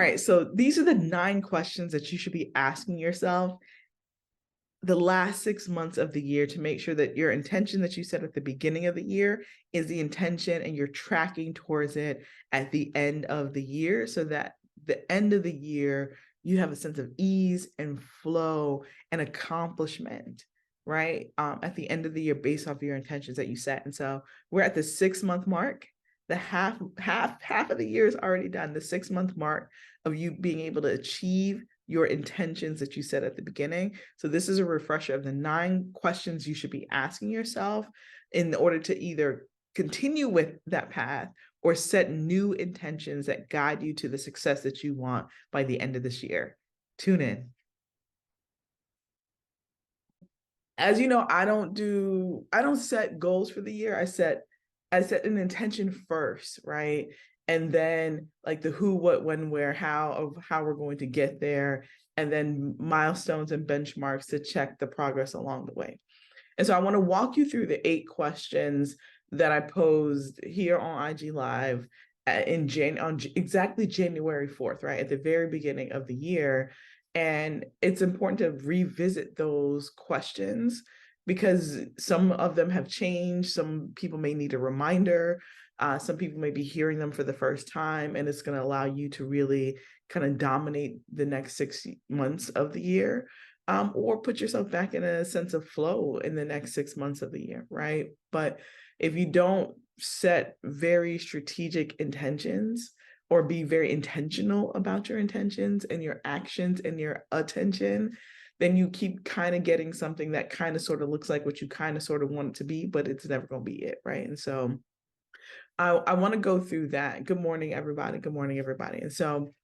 All right, so these are the 9 questions that you should be asking yourself the last 6 months of the year to make sure that your intention that you set at the beginning of the year is the intention and you're tracking towards it at the end of the year, so that the end of the year, you have a sense of ease and flow and accomplishment, right? At the end of the year based off of your intentions that you set. And so we're at the 6-month mark. The half of the year is already done. The 6-month mark of you being able to achieve your intentions that you set at the beginning. So this is a refresher of the 9 questions you should be asking yourself in order to either continue with that path or set new intentions that guide you to the success that you want by the end of this year. Tune in. As you know, I don't set goals for the year. I set an intention first, right? And then like the who, what, when, where, how of how we're going to get there, and then milestones and benchmarks to check the progress along the way. And so I want to walk you through the 8 questions that I posed here on IG Live on exactly January 4th, right? At the very beginning of the year. And it's important to revisit those questions because some of them have changed. Some people may need a reminder. Some people may be hearing them for the first time, and it's going to allow you to really kind of dominate the next 6 months of the year, or put yourself back in a sense of flow in the next 6 months of the year, right? But if you don't set very strategic intentions or be very intentional about your intentions and your actions and your attention, then you keep kind of getting something that kind of sort of looks like what you kind of sort of want it to be, but it's never going to be it, right? And so I want to go through that. Good morning, everybody. Good morning, everybody. And so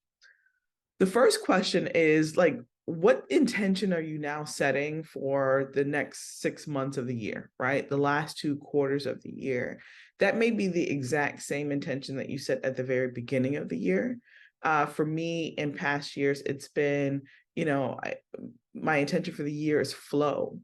the first question is like, what intention are you now setting for the next 6 months of the year, right? The last 2 quarters of the year. That may be the exact same intention that you set at the very beginning of the year. For me, in past years, it's been, my intention for the year is flow.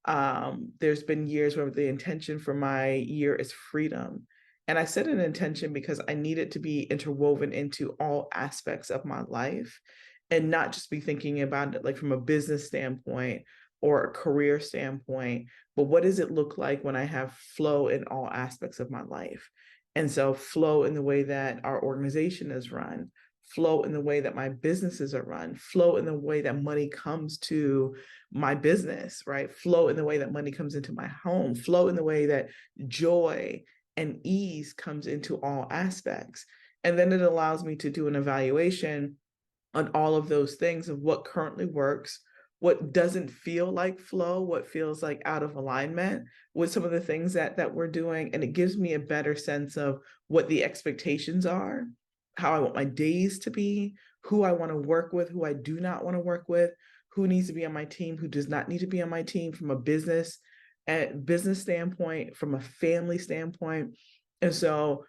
There's been years where the intention for my year is freedom. And I set an intention because I need it to be interwoven into all aspects of my life and not just be thinking about it like from a business standpoint or a career standpoint, but what does it look like when I have flow in all aspects of my life? And so flow in the way that our organization is run, flow in the way that my businesses are run, flow in the way that money comes to my business, right? Flow in the way that money comes into my home, flow in the way that joy and ease comes into all aspects. And then it allows me to do an evaluation on all of those things of what currently works, what doesn't feel like flow, what feels like out of alignment with some of the things that we're doing. And it gives me a better sense of what the expectations are, how I want my days to be, who I want to work with, who I do not want to work with, who needs to be on my team, who does not need to be on my team from a business standpoint, from a family standpoint. And so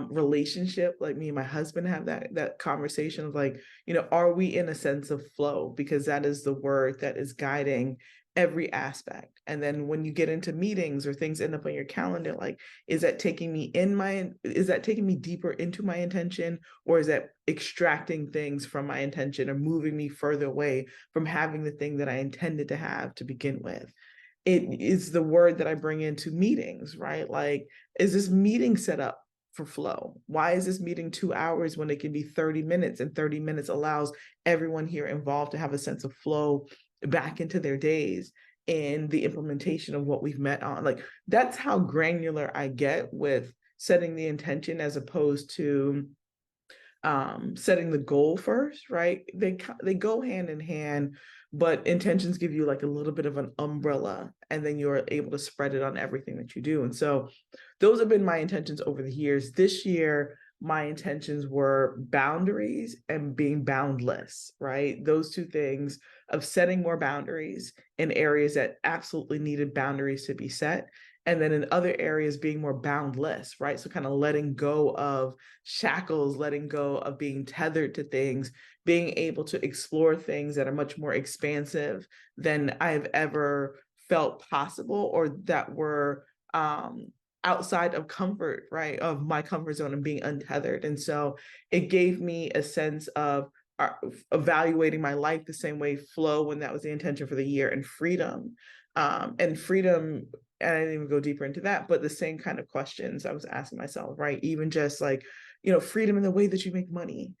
relationship, like me and my husband have that conversation of like, are we in a sense of flow? Because that is the word that is guiding every aspect. And then when you get into meetings or things end up on your calendar, like, is that taking me deeper into my intention, or is that extracting things from my intention or moving me further away from having the thing that I intended to have to begin with? It is the word that I bring into meetings, right? Like, is this meeting set up for flow? Why is this meeting 2 hours when it can be 30 minutes, and 30 minutes allows everyone here involved to have a sense of flow back into their days in the implementation of what we've met on? Like, that's how granular I get with setting the intention as opposed to setting the goal first, right? They go hand in hand, but intentions give you like a little bit of an umbrella, and then you're able to spread it on everything that you do. And so those have been my intentions over the years. This year, my intentions were boundaries and being boundless, right? Those 2 things of setting more boundaries in areas that absolutely needed boundaries to be set. And then in other areas, being more boundless, right? So kind of letting go of shackles, letting go of being tethered to things, being able to explore things that are much more expansive than I've ever felt possible, or that were outside of comfort, right? Of my comfort zone and being untethered. And so it gave me a sense of evaluating my life the same way flow, when that was the intention for the year, and freedom. And freedom, and I didn't even go deeper into that, but the same kind of questions I was asking myself, right? Even just like, freedom in the way that you make money,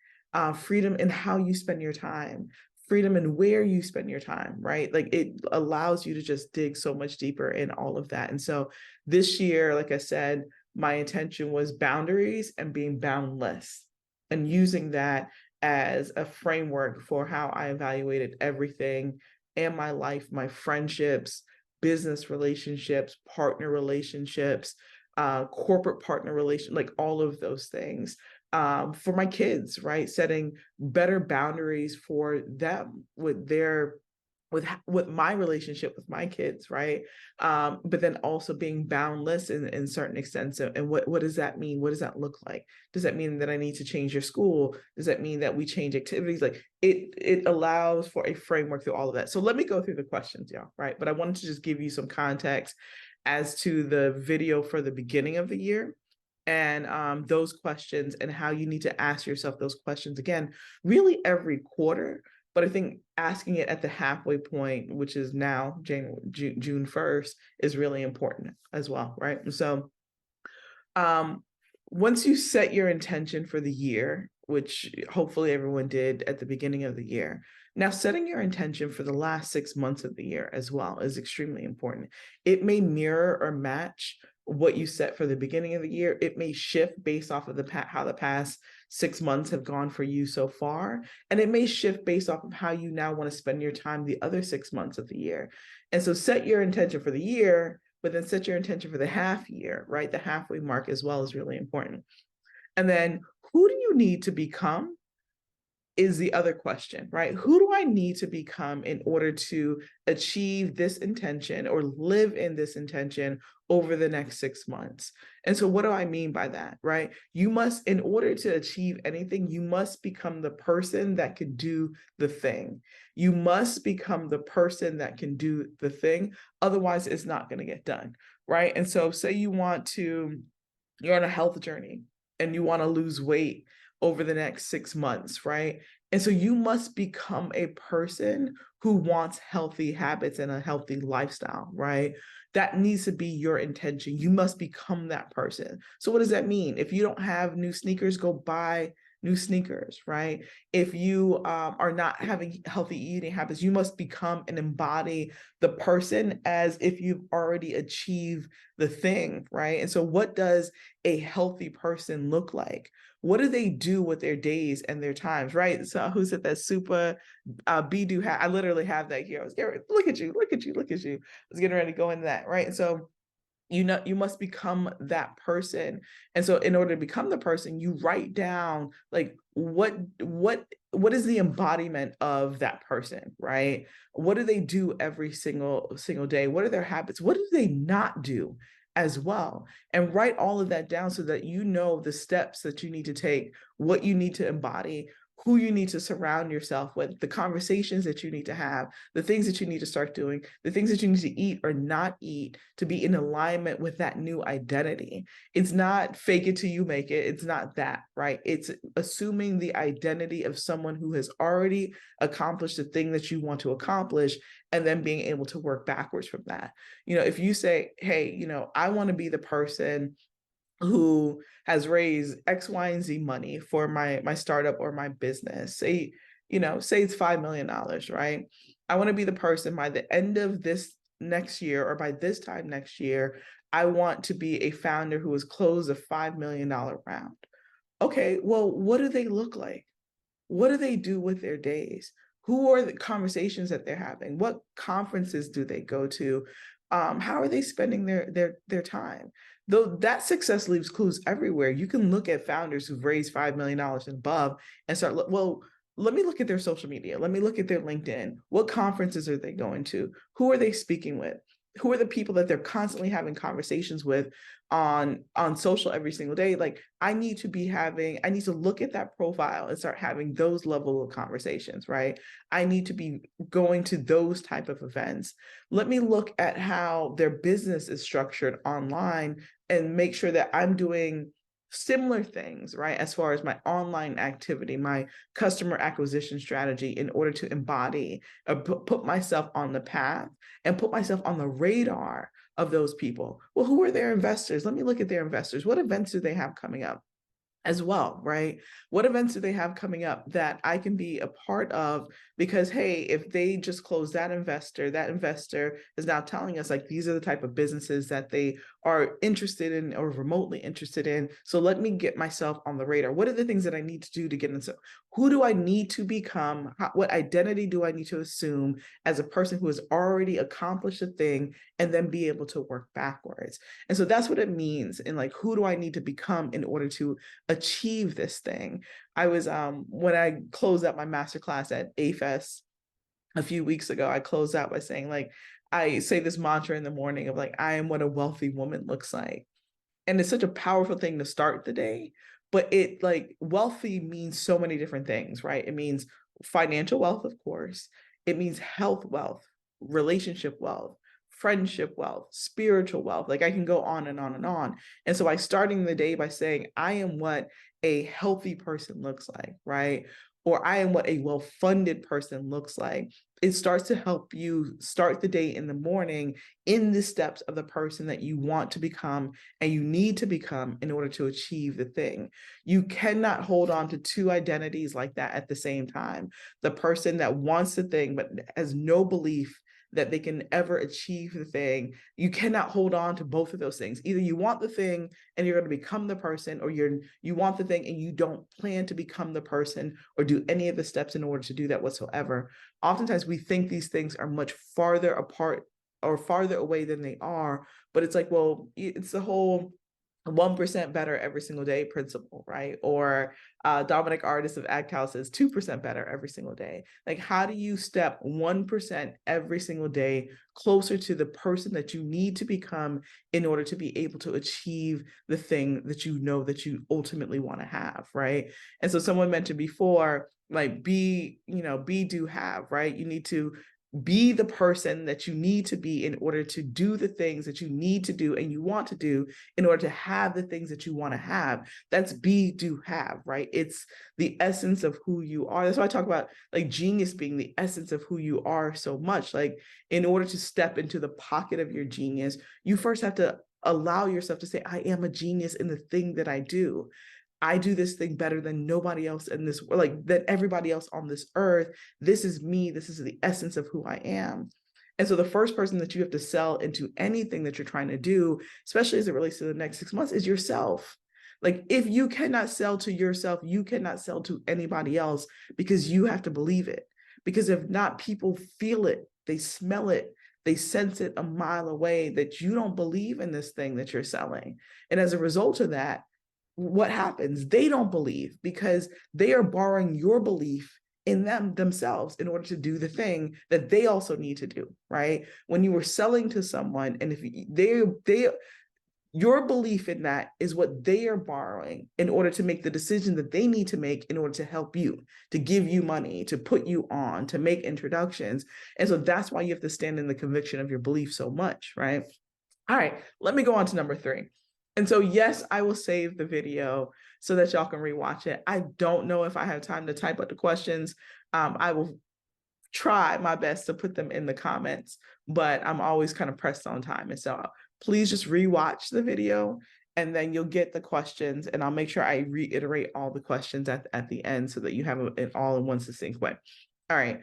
freedom in how you spend your time, freedom in where you spend your time, right? Like it allows you to just dig so much deeper in all of that. And so this year, like I said, my intention was boundaries and being boundless, and using that as a framework for how I evaluated everything in my life, my friendships, business relationships, partner relationships, corporate partner relation, like all of those things. For my kids, right? Setting better boundaries for them with my relationship with my kids, right? But then also being boundless in certain extents. And what does that mean? What does that look like? Does that mean that I need to change your school? Does that mean that we change activities? Like it allows for a framework through all of that. So let me go through the questions, y'all, right? But I wanted to just give you some context as to the video for the beginning of the year, and those questions, and how you need to ask yourself those questions again, really every quarter. But I think asking it at the halfway point, which is now June 1st, is really important as well, right? And so once you set your intention for the year, which hopefully everyone did at the beginning of the year, now setting your intention for the last 6 months of the year as well is extremely important. It may mirror or match what you set for the beginning of the year. It may shift based off of how the past 6 months have gone for you so far, and it may shift based off of how you now want to spend your time the other 6 months of the year. And so set your intention for the year, but then set your intention for the half year, right? The halfway mark as well is really important. And then who do you need to become is the other question, right? Who do I need to become in order to achieve this intention or live in this intention over the next 6 months? And so what do I mean by that, right? You must, in order to achieve anything, you must become the person that can do the thing. You must become the person that can do the thing. Otherwise, it's not going to get done, right? And so say you're on a health journey and you want to lose weight over the next 6 months, right? And so you must become a person who wants healthy habits and a healthy lifestyle, right? That needs to be your intention. You must become that person. So what does that mean? If you don't have new sneakers, go buy new sneakers, right? If you are not having healthy eating habits, you must become and embody the person as if you've already achieved the thing, right? And so what does a healthy person look like? What do they do with their days and their times, right? So who said that super be-do hat? I literally have that here. I was getting, look at you, look at you, look at you. I was getting ready to go into that, right? And so you must become that person. And so in order to become the person, you write down like what is the embodiment of that person, right? What do they do every single day? What are their habits? What do they not do as well? And write all of that down so that you know the steps that you need to take, what you need to embody, who you need to surround yourself with, the conversations that you need to have, the things that you need to start doing, the things that you need to eat or not eat to be in alignment with that new identity. It's not fake it till you make it. It's not that, right? It's assuming the identity of someone who has already accomplished the thing that you want to accomplish, and then being able to work backwards from that. If you say, hey, I want to be the person who has raised X, Y, and Z money for my startup or my business. Say it's $5 million, right? I want to be the person by the end of this next year or by this time next year, I want to be a founder who has closed a $5 million round. Okay, well, what do they look like? What do they do with their days? Who are the conversations that they're having? What conferences do they go to? How are they spending their time? Though that success leaves clues everywhere. You can look at founders who've raised $5 million and above and start, well, let me look at their social media. Let me look at their LinkedIn. What conferences are they going to? Who are they speaking with? Who are the people that they're constantly having conversations with on social every single day? Like I need to look at that profile and start having those level of conversations, right? I need to be going to those type of events. Let me look at how their business is structured online and make sure that I'm doing similar things, right? As far as my online activity, my customer acquisition strategy, in order to embody or put myself on the path and put myself on the radar of those people. Well, who are their investors? Let me look at their investors. What events do they have coming up as well, right? What events do they have coming up that I can be a part of? Because, hey, if they just close that investor is now telling us like these are the type of businesses that they are interested in or remotely interested in. So let me get myself on the radar. What are the things that I need to do to get into? Who do I need to become? What identity do I need to assume as a person who has already accomplished a thing, and then be able to work backwards? And so that's what it means. And like, who do I need to become in order to achieve this thing? I was when I closed out my masterclass at AFES a few weeks ago, I closed out by saying, like, I say this mantra in the morning of like, I am what a wealthy woman looks like. And it's such a powerful thing to start the day. But it, like, wealthy means so many different things, right? It means financial wealth, of course. It means health wealth, relationship wealth, friendship wealth, spiritual wealth. Like, I can go on and on and on. And so by starting the day by saying, I am what a healthy person looks like, right? Or I am what a well-funded person looks like, it starts to help you start the day in the morning in the steps of the person that you want to become and you need to become in order to achieve the thing. You cannot hold on to two identities like that at the same time. The person that wants the thing but has no belief that they can ever achieve the thing. You cannot hold on to both of those things. Either you want the thing and you're going to become the person, or you want the thing and you don't plan to become the person or do any of the steps in order to do that whatsoever. Oftentimes we think these things are much farther apart or farther away than they are, but it's like, well, it's the whole 1% better every single day principle, right? Or Dominic Artis of Act House says 2% better every single day. Like, how do you step 1% every single day closer to the person that you need to become in order to be able to achieve the thing that you know that you ultimately want to have, right? And so someone mentioned before, like, be, do, have, right? You need to be the person that you need to be in order to do the things that you need to do and you want to do in order to have the things that you want to have. That's be, do, have, right? It's the essence of who you are. That's why I talk about like genius being the essence of who you are so much. Like, in order to step into the pocket of your genius, you first have to allow yourself to say, I am a genius in the thing that I do. I do this thing better than nobody else in this, like, than everybody else on this earth. This is me. This is the essence of who I am. And so the first person that you have to sell into anything that you're trying to do, especially as it relates to the next 6 months, is yourself. Like, if you cannot sell to yourself, you cannot sell to anybody else, because you have to believe it. Because if not, people feel it, they smell it, they sense it a mile away that you don't believe in this thing that you're selling. And as a result of that, what happens? They don't believe, because they are borrowing your belief in themselves in order to do the thing that they also need to do, right? When you were selling to someone, and if they your belief in that is what they are borrowing in order to make the decision that they need to make in order to help you, to give you money, to put you on, to make introductions. And so that's why you have to stand in the conviction of your belief so much, right? All right, let me go on to number 3. And so, yes, I will save the video so that y'all can rewatch it. I don't know if I have time to type up the questions. I will try my best to put them in the comments, but I'm always kind of pressed on time. And so please just rewatch the video and then you'll get the questions, and I'll make sure I reiterate all the questions at the end so that you have it all in one succinct way. All right.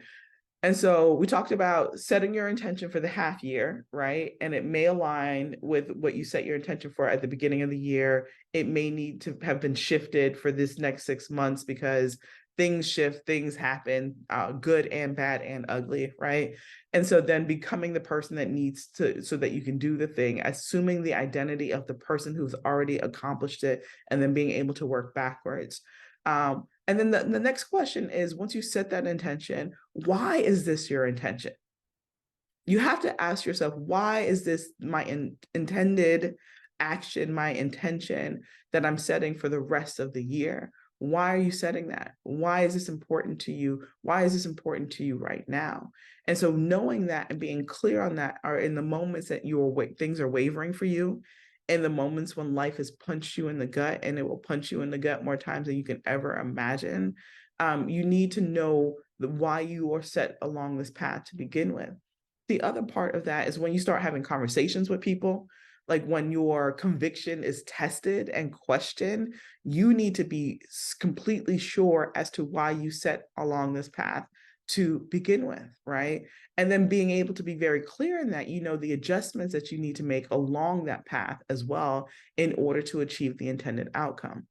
And so we talked about setting your intention for the half year, right? And it may align with what you set your intention for at the beginning of the year. It may need to have been shifted for this next 6 months because things shift, things happen, good and bad and ugly, right? And so then becoming the person that needs to, so that you can do the thing, assuming the identity of the person who's already accomplished it, and then being able to work backwards. And then the next question is, once you set that intention, why is this your intention? You have to ask yourself, why is this my intended action, my intention that I'm setting for the rest of the year? Why are you setting that? Why is this important to you? Why is this important to you right now? And so knowing that and being clear on that are in the moments that things are wavering for you, in the moments when life has punched you in the gut, and it will punch you in the gut more times than you can ever imagine. You need to know why you are set along this path to begin with. The other part of that is when you start having conversations with people, like when your conviction is tested and questioned, you need to be completely sure as to why you set along this path to begin with, right? And then being able to be very clear in that, you know, the adjustments that you need to make along that path as well in order to achieve the intended outcome.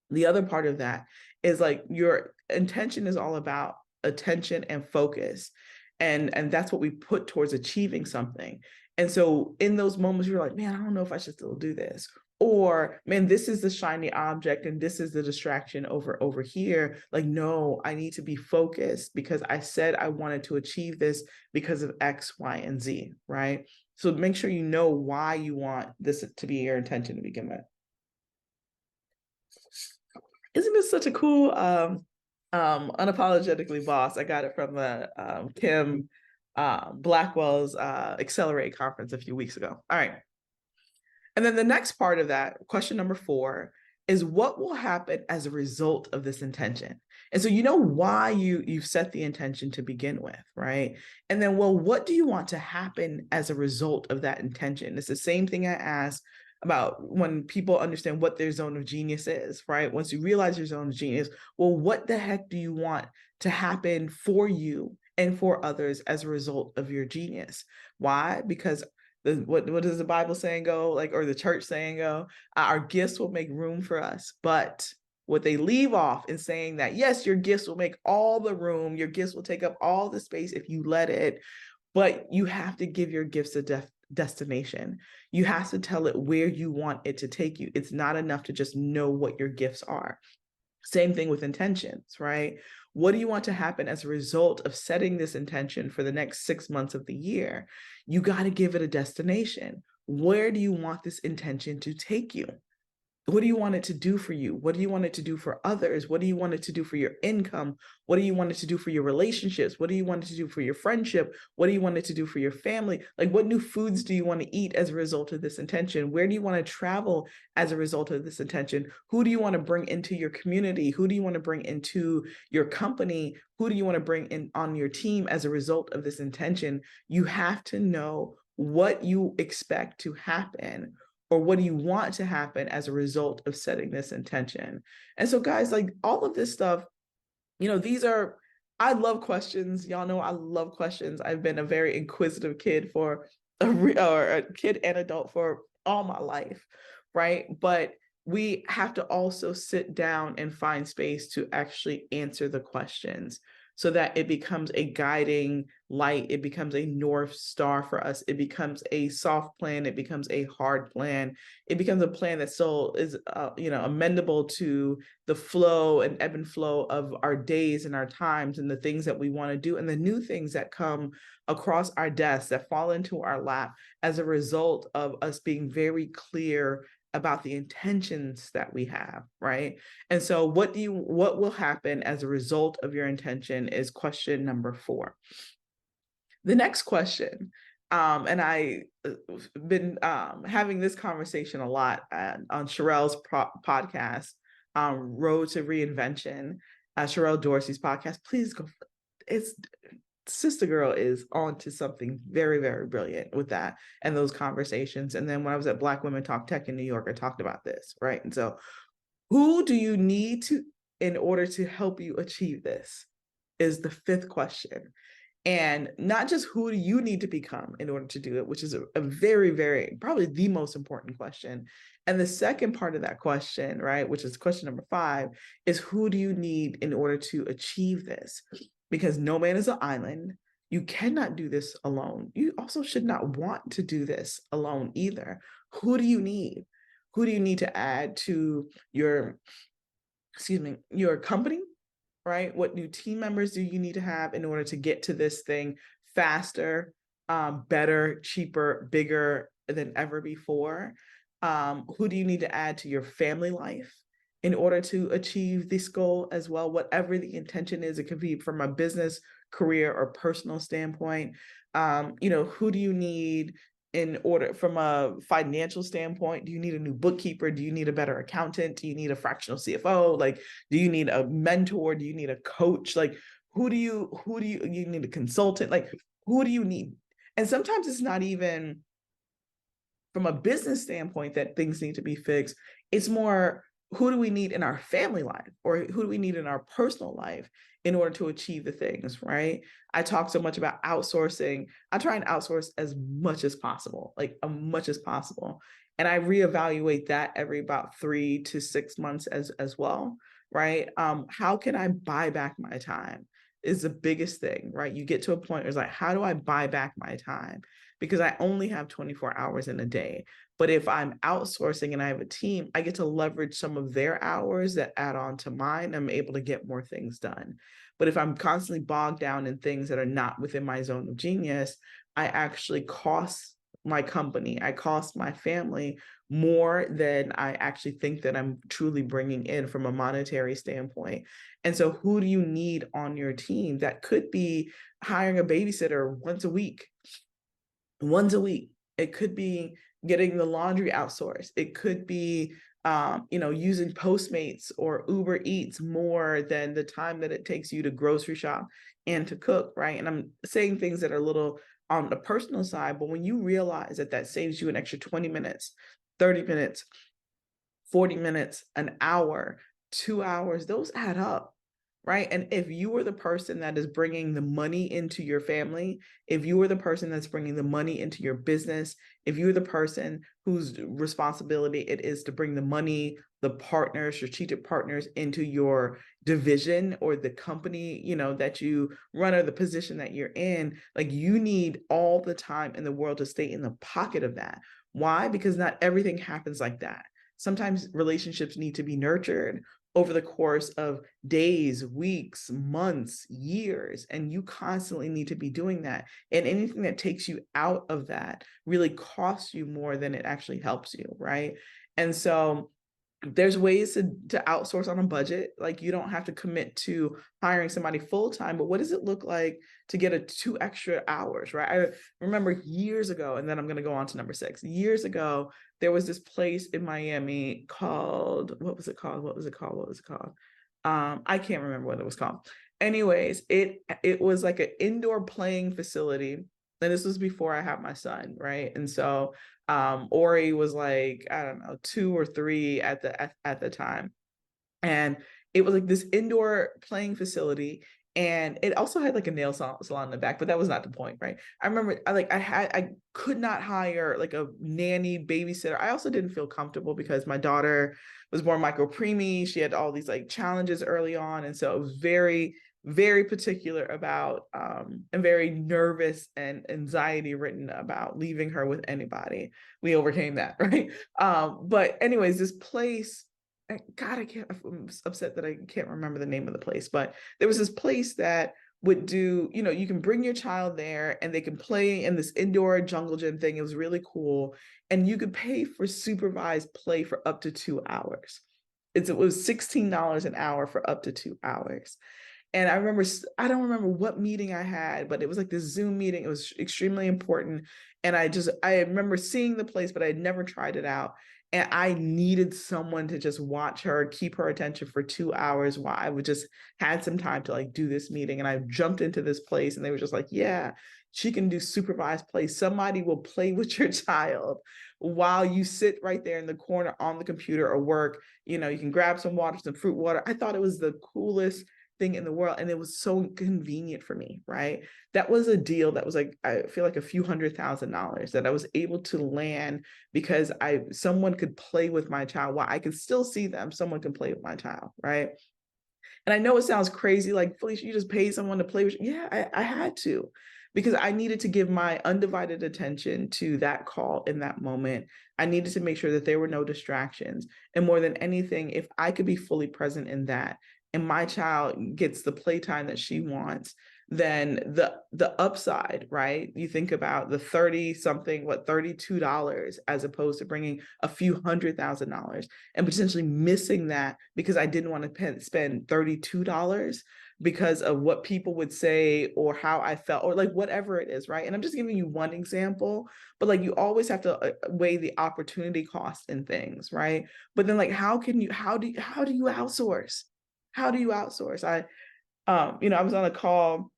The other part of that is like your intention is all about attention and focus. And that's what we put towards achieving something. And so in those moments, you're like, man, I don't know if I should still do this. Or, man, this is the shiny object and this is the distraction over here. Like, no, I need to be focused because I said I wanted to achieve this because of X, Y, and Z, right? So make sure you know why you want this to be your intention to begin with. Isn't this such a cool unapologetically boss? I got it from the Kim Blackwell's Accelerate conference a few weeks ago. All right. And then the next part of that, question number 4, is what will happen as a result of this intention? And so you know why you've set the intention to begin with, right? And then, well, what do you want to happen as a result of that intention? It's the same thing I asked about when people understand what their zone of genius is, right? Once you realize your zone of genius, well, what the heck do you want to happen for you and for others as a result of your genius? Why? Because what does the Bible saying go, like, or the church saying go? Our gifts will make room for us, but what they leave off in saying that, yes, your gifts will make all the room, your gifts will take up all the space if you let it, but you have to give your gifts a destination. You have to tell it where you want it to take you. It's not enough to just know what your gifts are. Same thing with intentions, right? What do you want to happen as a result of setting this intention for the next 6 months of the year? You got to give it a destination. Where do you want this intention to take you? What do you want it to do for you? What do you want it to do for others? What do you want it to do for your income? What do you want it to do for your relationships? What do you want it to do for your friendship? What do you want it to do for your family? Like, what new foods do you want to eat as a result of this intention? Where do you want to travel as a result of this intention? Who do you want to bring into your community? Who do you want to bring into your company? Who do you want to bring in on your team as a result of this intention? You have to know what you expect to happen, or what do you want to happen as a result of setting this intention? And so, guys, like all of this stuff, you know, I love questions. Y'all know I love questions. I've been a very inquisitive kid or a kid and adult for all my life, right? But we have to also sit down and find space to actually answer the questions so that it becomes a guiding light. It becomes a North Star for us. It becomes a soft plan. It becomes a hard plan. It becomes a plan that still is, amendable to the flow and ebb and flow of our days and our times and the things that we want to do and the new things that come across our desks that fall into our lap as a result of us being very clear about the intentions that we have, right? And so what will happen as a result of your intention is question number 4. The next question, and I've been having this conversation a lot on Sherelle's podcast, Road to Reinvention, Sherelle Dorsey's podcast. Please go. It's Sister Girl is on to something very, very brilliant with that and those conversations. And then when I was at Black Women Talk Tech in New York, I talked about this, right? And so who do you need to in order to help you achieve this is the 5th question. And not just who do you need to become in order to do it, which is a very, very, probably the most important question. And the second part of that question, right, which is question number 5, is who do you need in order to achieve this? Because no man is an island. You cannot do this alone. You also should not want to do this alone either. Who do you need? Who do you need to add to your company, right? What new team members do you need to have in order to get to this thing faster, better, cheaper, bigger than ever before? Who do you need to add to your family life in order to achieve this goal as well? Whatever the intention is, it could be from a business, career, or personal standpoint. Who do you need in order from a financial standpoint? Do you need a new bookkeeper? Do you need a better accountant? Do you need a fractional CFO? Like, do you need a mentor? Do you need a coach? Like, you need a consultant? Like, who do you need? And sometimes it's not even from a business standpoint that things need to be fixed. It's more, who do we need in our family life, or who do we need in our personal life in order to achieve the things, right? I talk so much about outsourcing. I try and outsource as much as possible, like as much as possible. And I reevaluate that every about 3 to 6 months as well, right? How can I buy back my time is the biggest thing, right? You get to a point where it's like, how do I buy back my time? Because I only have 24 hours in a day. But if I'm outsourcing and I have a team, I get to leverage some of their hours that add on to mine. I'm able to get more things done. But if I'm constantly bogged down in things that are not within my zone of genius, I actually cost my company, I cost my family more than I actually think that I'm truly bringing in from a monetary standpoint. And so who do you need on your team? That could be hiring a babysitter once a week. It could be getting the laundry outsourced. It could be, using Postmates or Uber Eats more than the time that it takes you to grocery shop and to cook, right? And I'm saying things that are a little on the personal side, but when you realize that that saves you an extra 20 minutes, 30 minutes, 40 minutes, an hour, 2 hours, those add up, right? And if you are the person that is bringing the money into your family, if you are the person that's bringing the money into your business, if you're the person whose responsibility it is to bring the money, the partners, strategic partners into your division or the company, that you run, or the position that you're in, like, you need all the time in the world to stay in the pocket of that. Why? Because not everything happens like that. Sometimes relationships need to be nurtured over the course of days, weeks, months, years, and you constantly need to be doing that. And anything that takes you out of that really costs you more than it actually helps you, right? And so there's ways to outsource on a budget. Like, you don't have to commit to hiring somebody full time, but what does it look like to get a 2 extra hours, right? I remember years ago, and then I'm going to go on to number 6. Years ago, there was this place in Miami called, what was it called? I can't remember what it was called. Anyways, it was like an indoor playing facility. And this was before I had my son, right? And so Ori was like, I don't know, 2 or 3 at the time. And it was like this indoor playing facility. And it also had like a nail salon in the back, but that was not the point, right? I remember I could not hire like a nanny babysitter. I also didn't feel comfortable because my daughter was born micro preemie. She had all these like challenges early on. And so it was very, very particular about and very nervous and anxiety ridden about leaving her with anybody. We overcame that, right? But anyways, this place, God, I'm upset that I can't remember the name of the place, but there was this place that would do, you can bring your child there and they can play in this indoor jungle gym thing. It was really cool. And you could pay for supervised play for up to 2 hours. It was $16 an hour for up to 2 hours. And I don't remember what meeting I had, but it was like this Zoom meeting. It was extremely important. And I remember seeing the place, but I had never tried it out. And I needed someone to just watch her, keep her attention for 2 hours while I would just had some time to like do this meeting. And I jumped into this place and they were just like, yeah, she can do supervised play. Somebody will play with your child while you sit right there in the corner on the computer or work. You can grab some water, some fruit water. I thought it was the coolest thing in the world. And it was so convenient for me, right? That was a deal that was like, I feel like a few $100,000 that I was able to land because someone could play with my child while I could still see them. Someone can play with my child, right? And I know it sounds crazy, like, Felicia, you just paid someone to play with you. Yeah, I had to, because I needed to give my undivided attention to that call in that moment. I needed to make sure that there were no distractions. And more than anything, if I could be fully present in that, and my child gets the playtime that she wants, then the upside, right? You think about the 30 something, $32, as opposed to bringing a few $100,000 and potentially missing that because I didn't want to spend $32 because of what people would say or how I felt or like whatever it is, right? And I'm just giving you one example, but like you always have to weigh the opportunity cost in things, right? But then like how do you outsource? How do you outsource? I was on a call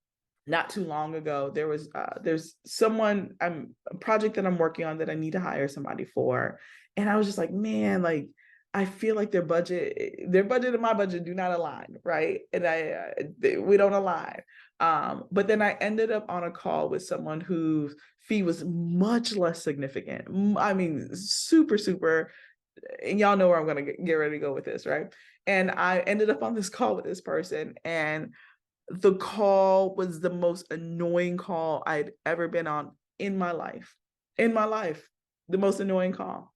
not too long ago. There's a project that I'm working on that I need to hire somebody for, and I was just like, man, like I feel like their budget and my budget do not align, right? And we don't align. But then I ended up on a call with someone whose fee was much less significant. I mean, super, super, and y'all know where I'm gonna get ready to go with this, right? And I ended up on this call with this person, and the call was the most annoying call I'd ever been on in my life. In my life, the most annoying call.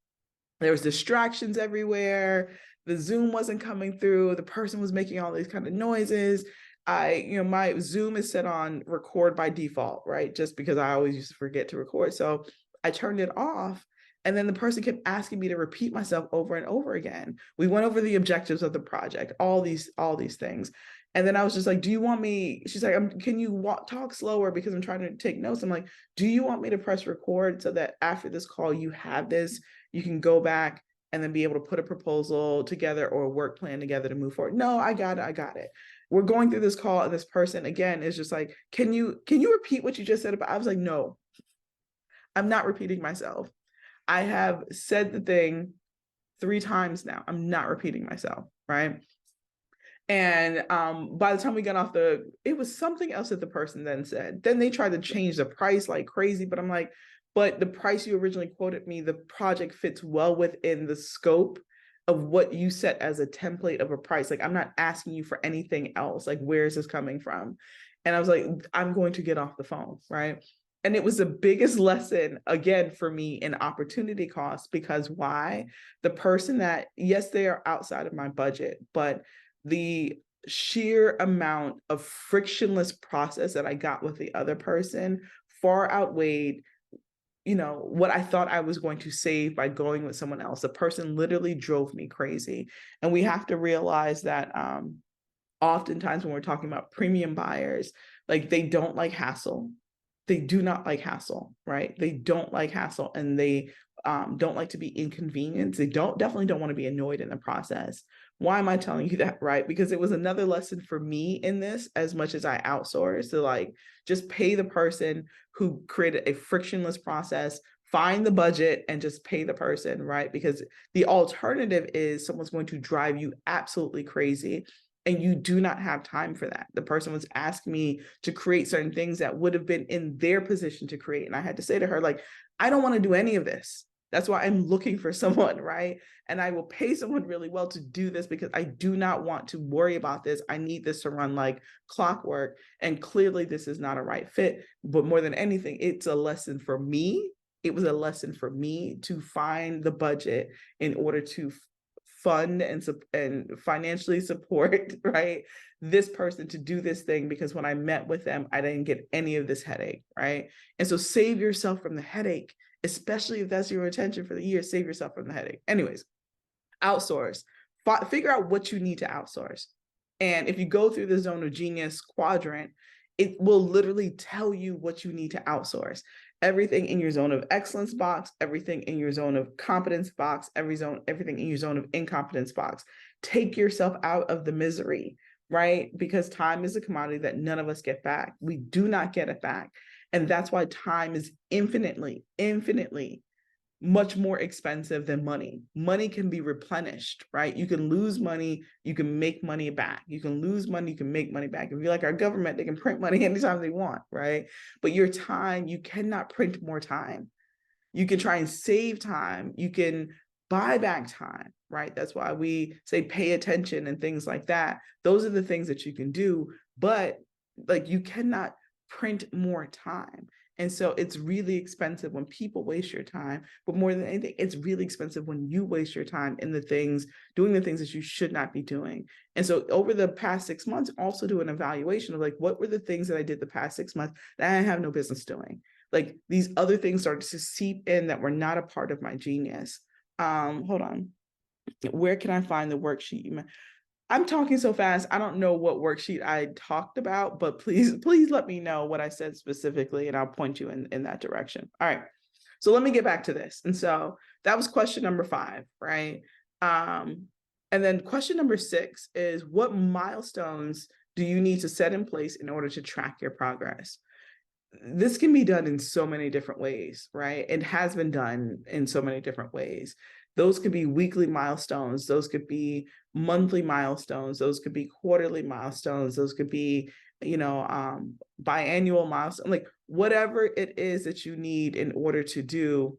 There was distractions everywhere. The Zoom wasn't coming through. The person was making all these kind of noises. My Zoom is set on record by default, right? Just because I always used to forget to record. So I turned it off. And then the person kept asking me to repeat myself over and over again. We went over the objectives of the project, all these things. And then I was just like, do you want me? She's like, can you talk slower because I'm trying to take notes. I'm like, do you want me to press record so that after this call, you have this, you can go back and then be able to put a proposal together or a work plan together to move forward? No, I got it. We're going through this call and this person again is just like, can you repeat what you just said about? I was like, no, I'm not repeating myself. I have said the thing 3 times now. I'm not repeating myself, right? And by the time we got off it was something else that the person then said. Then they tried to change the price like crazy, but I'm like, but the price you originally quoted me, the project fits well within the scope of what you set as a template of a price. Like, I'm not asking you for anything else. Like, where is this coming from? And I was like, I'm going to get off the phone, right? And it was the biggest lesson, again, for me in opportunity cost, because why? The person that, yes, they are outside of my budget, but the sheer amount of frictionless process that I got with the other person far outweighed, what I thought I was going to save by going with someone else. The person literally drove me crazy. And we have to realize that oftentimes when we're talking about premium buyers, like they don't like hassle. They do not like hassle, right? They don't like hassle, and they don't like to be inconvenienced. They definitely don't want to be annoyed in the process. Why am I telling you that, right? Because it was another lesson for me in this, as much as I outsource, to like just pay the person who created a frictionless process, find the budget and just pay the person, right? Because the alternative is someone's going to drive you absolutely crazy, and you do not have time for that. The person was asking me to create certain things that would have been in their position to create. And I had to say to her, like, I don't want to do any of this. That's why I'm looking for someone, right? And I will pay someone really well to do this because I do not want to worry about this. I need this to run like clockwork. And clearly this is not a right fit. But more than anything, it's a lesson for me. It was a lesson for me to find the budget in order to fund and financially support, right, this person to do this thing, because when I met with them, I didn't get any of this headache, right? And so save yourself from the headache, especially if that's your intention for the year. Save yourself from the headache. Anyways, outsource. Figure out what you need to outsource. And if you go through the zone of genius quadrant, it will literally tell you what you need to outsource. Everything in your zone of excellence box, everything in your zone of competence box, everything in your zone of incompetence box. Take yourself out of the misery, right? Because time is a commodity that none of us get back. We do not get it back. And that's why time is infinitely, infinitely much more expensive than money. Money can be replenished, right? You can lose money, you can make money back. You can lose money, you can make money back. If you like our government, they can print money anytime they want, right? But your time, you cannot print more time. You can try and save time. You can buy back time, right? That's why we say pay attention and things like that. Those are the things that you can do, but like you cannot print more time. And so it's really expensive when people waste your time, but more than anything, it's really expensive when you waste your time in doing the things that you should not be doing. And so over the past 6 months, also do an evaluation of like, what were the things that I did the past 6 months that I have no business doing? Like these other things started to seep in that were not a part of my genius. Hold on. Where can I find the worksheet? I'm talking so fast. I don't know what worksheet I talked about, but please let me know what I said specifically and I'll point you in that direction. All right. So let me get back to this. And so that was question number 5, right? And then question number 6 is, what milestones do you need to set in place in order to track your progress? This can be done in so many different ways, right? It has been done in so many different ways. Those could be weekly milestones, those could be monthly milestones, those could be quarterly milestones, those could be, biannual milestones, like whatever it is that you need in order to do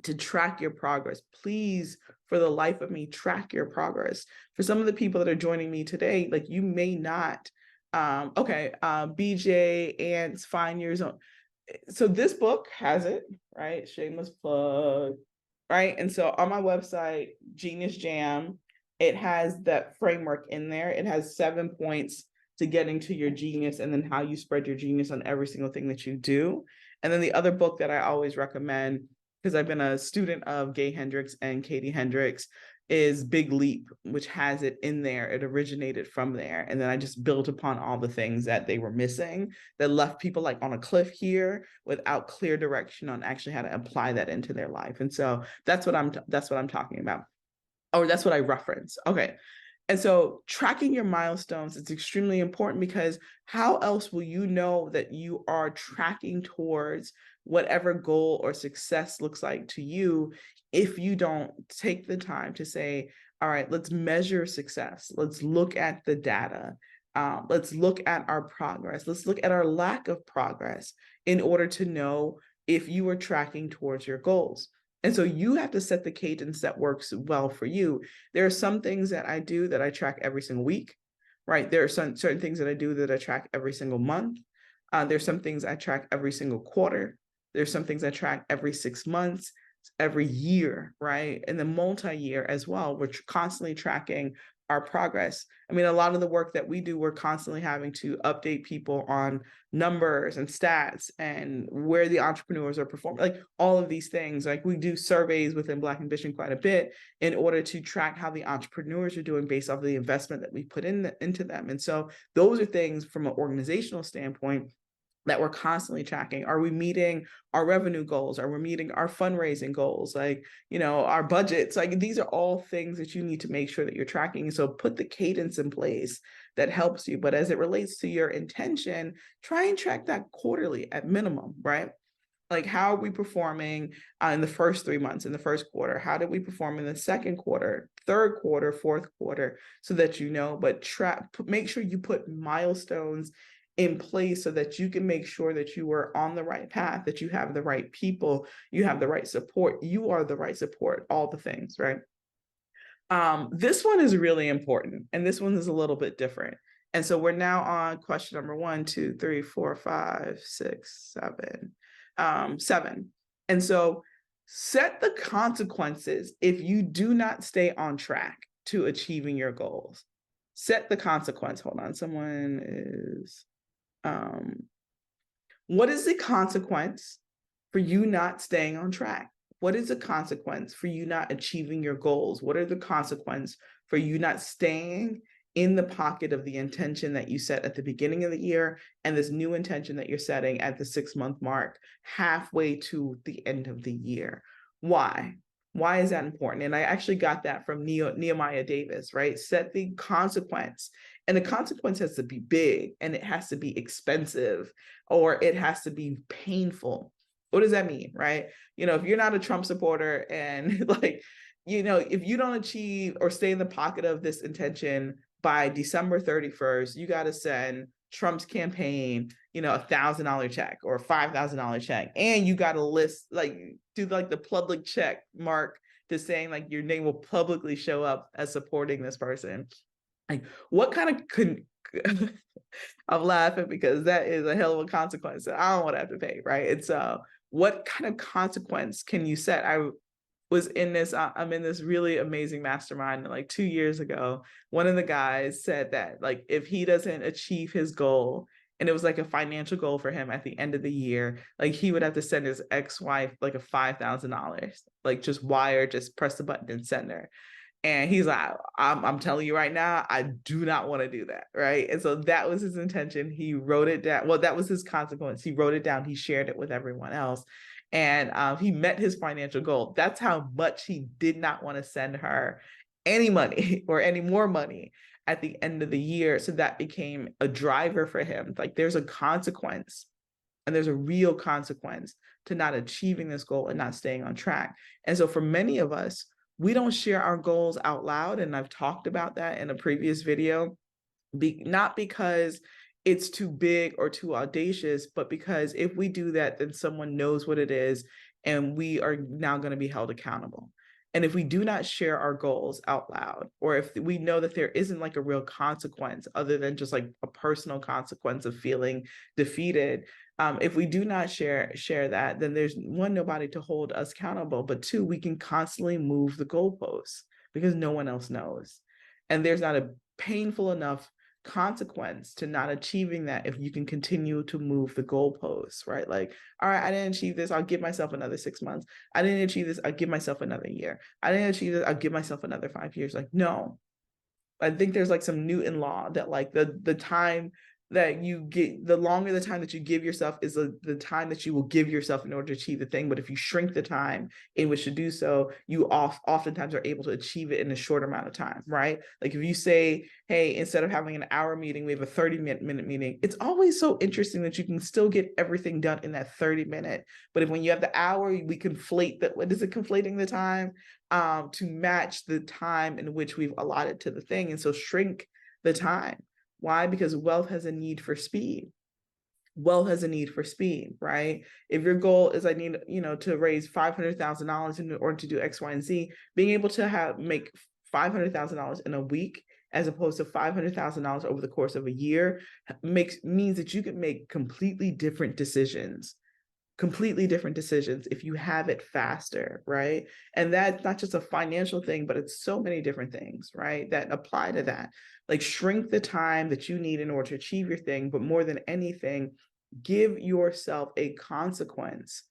to track your progress. Please, for the life of me, track your progress. For some of the people that are joining me today, like you may not. BJ Ants, Find Yours Own. So this book has it, right? Shameless plug, right? And so on my website, Genius Jam, it has that framework in there. It has 7 points to getting to your genius and then how you spread your genius on every single thing that you do. And then the other book that I always recommend, because I've been a student of Gay Hendricks and Katie Hendricks, is Big Leap, which has it in there. It originated from there. And then I just built upon all the things that they were missing that left people like on a cliff here without clear direction on actually how to apply that into their life. And so that's what I'm talking about. Or that's what I reference. Okay. And so tracking your milestones is extremely important, because how else will you know that you are tracking towards whatever goal or success looks like to you if you don't take the time to say, all right, let's measure success. Let's look at the data. Let's look at our progress. Let's look at our lack of progress in order to know if you are tracking towards your goals. And so you have to set the cadence that works well for you. There are some things that I do that I track every single week, right? There are some certain things that I do that I track every single month. There's some things I track every single quarter. There's some things I track every 6 months, every year, right? And then multi-year as well. We're constantly tracking our progress. I mean, a lot of the work that we do, we're constantly having to update people on numbers and stats and where the entrepreneurs are performing, like all of these things. Like we do surveys within Black Ambition quite a bit in order to track how the entrepreneurs are doing based off of the investment that we put into them. And so those are things from an organizational standpoint that we're constantly tracking. Are we meeting our revenue goals? Are we meeting our fundraising goals? Like, our budgets, like these are all things that you need to make sure that you're tracking. So put the cadence in place that helps you. But as it relates to your intention, try and track that quarterly at minimum, right? Like, how are we performing in the first 3 months, in the first quarter? How did we perform in the second quarter, third quarter, fourth quarter, so that but make sure you put milestones in place so that you can make sure that you are on the right path, that you have the right people, you have the right support, you are the right support, all the things, right? This one is really important, and this one is a little bit different. And so we're now on question number 1, 2, 3, 4, 5, 6, 7, 7. And so set the consequences if you do not stay on track to achieving your goals. Set the consequence. Hold on, someone is what is the consequence for you not staying on track? What is the consequence for you not achieving your goals? What are the consequences for you not staying in the pocket of the intention that you set at the beginning of the year and this new intention that you're setting at the 6-month mark, halfway to the end of the year? Why? Why is that important? And I actually got that from Nehemiah Davis, right? Set the consequence. And the consequence has to be big, and it has to be expensive, or it has to be painful. What does that mean, right? If you're not a Trump supporter and if you don't achieve or stay in the pocket of this intention by December 31st, you got to send Trump's campaign, $1,000 check or $5,000 check. And you got to do the public check mark to saying like your name will publicly show up as supporting this person. Like, what kind of I'm laughing because that is a hell of a consequence that I don't want to have to pay, right? And so what kind of consequence can you set? I'm in this really amazing mastermind like 2 years ago. One of the guys said that like if he doesn't achieve his goal, and it was like a financial goal for him at the end of the year, like he would have to send his ex-wife like a $5,000, like just press the button and send her. And he's like, I'm telling you right now, I do not want to do that. Right. And so that was his intention. He wrote it down. Well, that was his consequence. He wrote it down. He shared it with everyone else. And he met his financial goal. That's how much he did not want to send her any money or any more money at the end of the year. So that became a driver for him. Like there's a consequence, and there's a real consequence to not achieving this goal and not staying on track. And so for many of us, we don't share our goals out loud. And I've talked about that in a previous video, not because it's too big or too audacious, but because if we do that, then someone knows what it is, and we are now going to be held accountable. And if we do not share our goals out loud, or if we know that there isn't like a real consequence other than just like a personal consequence of feeling defeated, if we do not share that, then there's one, nobody to hold us accountable, but two, we can constantly move the goalposts because no one else knows. And there's not a painful enough consequence to not achieving that if you can continue to move the goalposts, right? Like, all right, I didn't achieve this, I'll give myself another 6 months. I didn't achieve this, I'll give myself another year. I didn't achieve this, I'll give myself another 5 years. Like, no. I think there's like some Newton law that like the time that you get, the longer the time that you give yourself is the time that you will give yourself in order to achieve the thing. But if you shrink the time in which to do so, you oftentimes are able to achieve it in a short amount of time, right? Like if you say, hey, instead of having an hour meeting, we have a 30-minute meeting. It's always so interesting that you can still get everything done in that 30-minute. But if when you have the hour, we conflate that. What is it, conflating the time to match the time in which we've allotted to the thing. And so shrink the time. Why? Because wealth has a need for speed. Wealth has a need for speed, right? If your goal is I need, to raise $500,000 in order to do X, Y, and Z, being able to make $500,000 in a week as opposed to $500,000 over the course of a year means that you can make completely different decisions if you have it faster, right? And that's not just a financial thing, but it's so many different things, right, that apply to that. Like shrink the time that you need in order to achieve your thing, but more than anything, give yourself a consequence.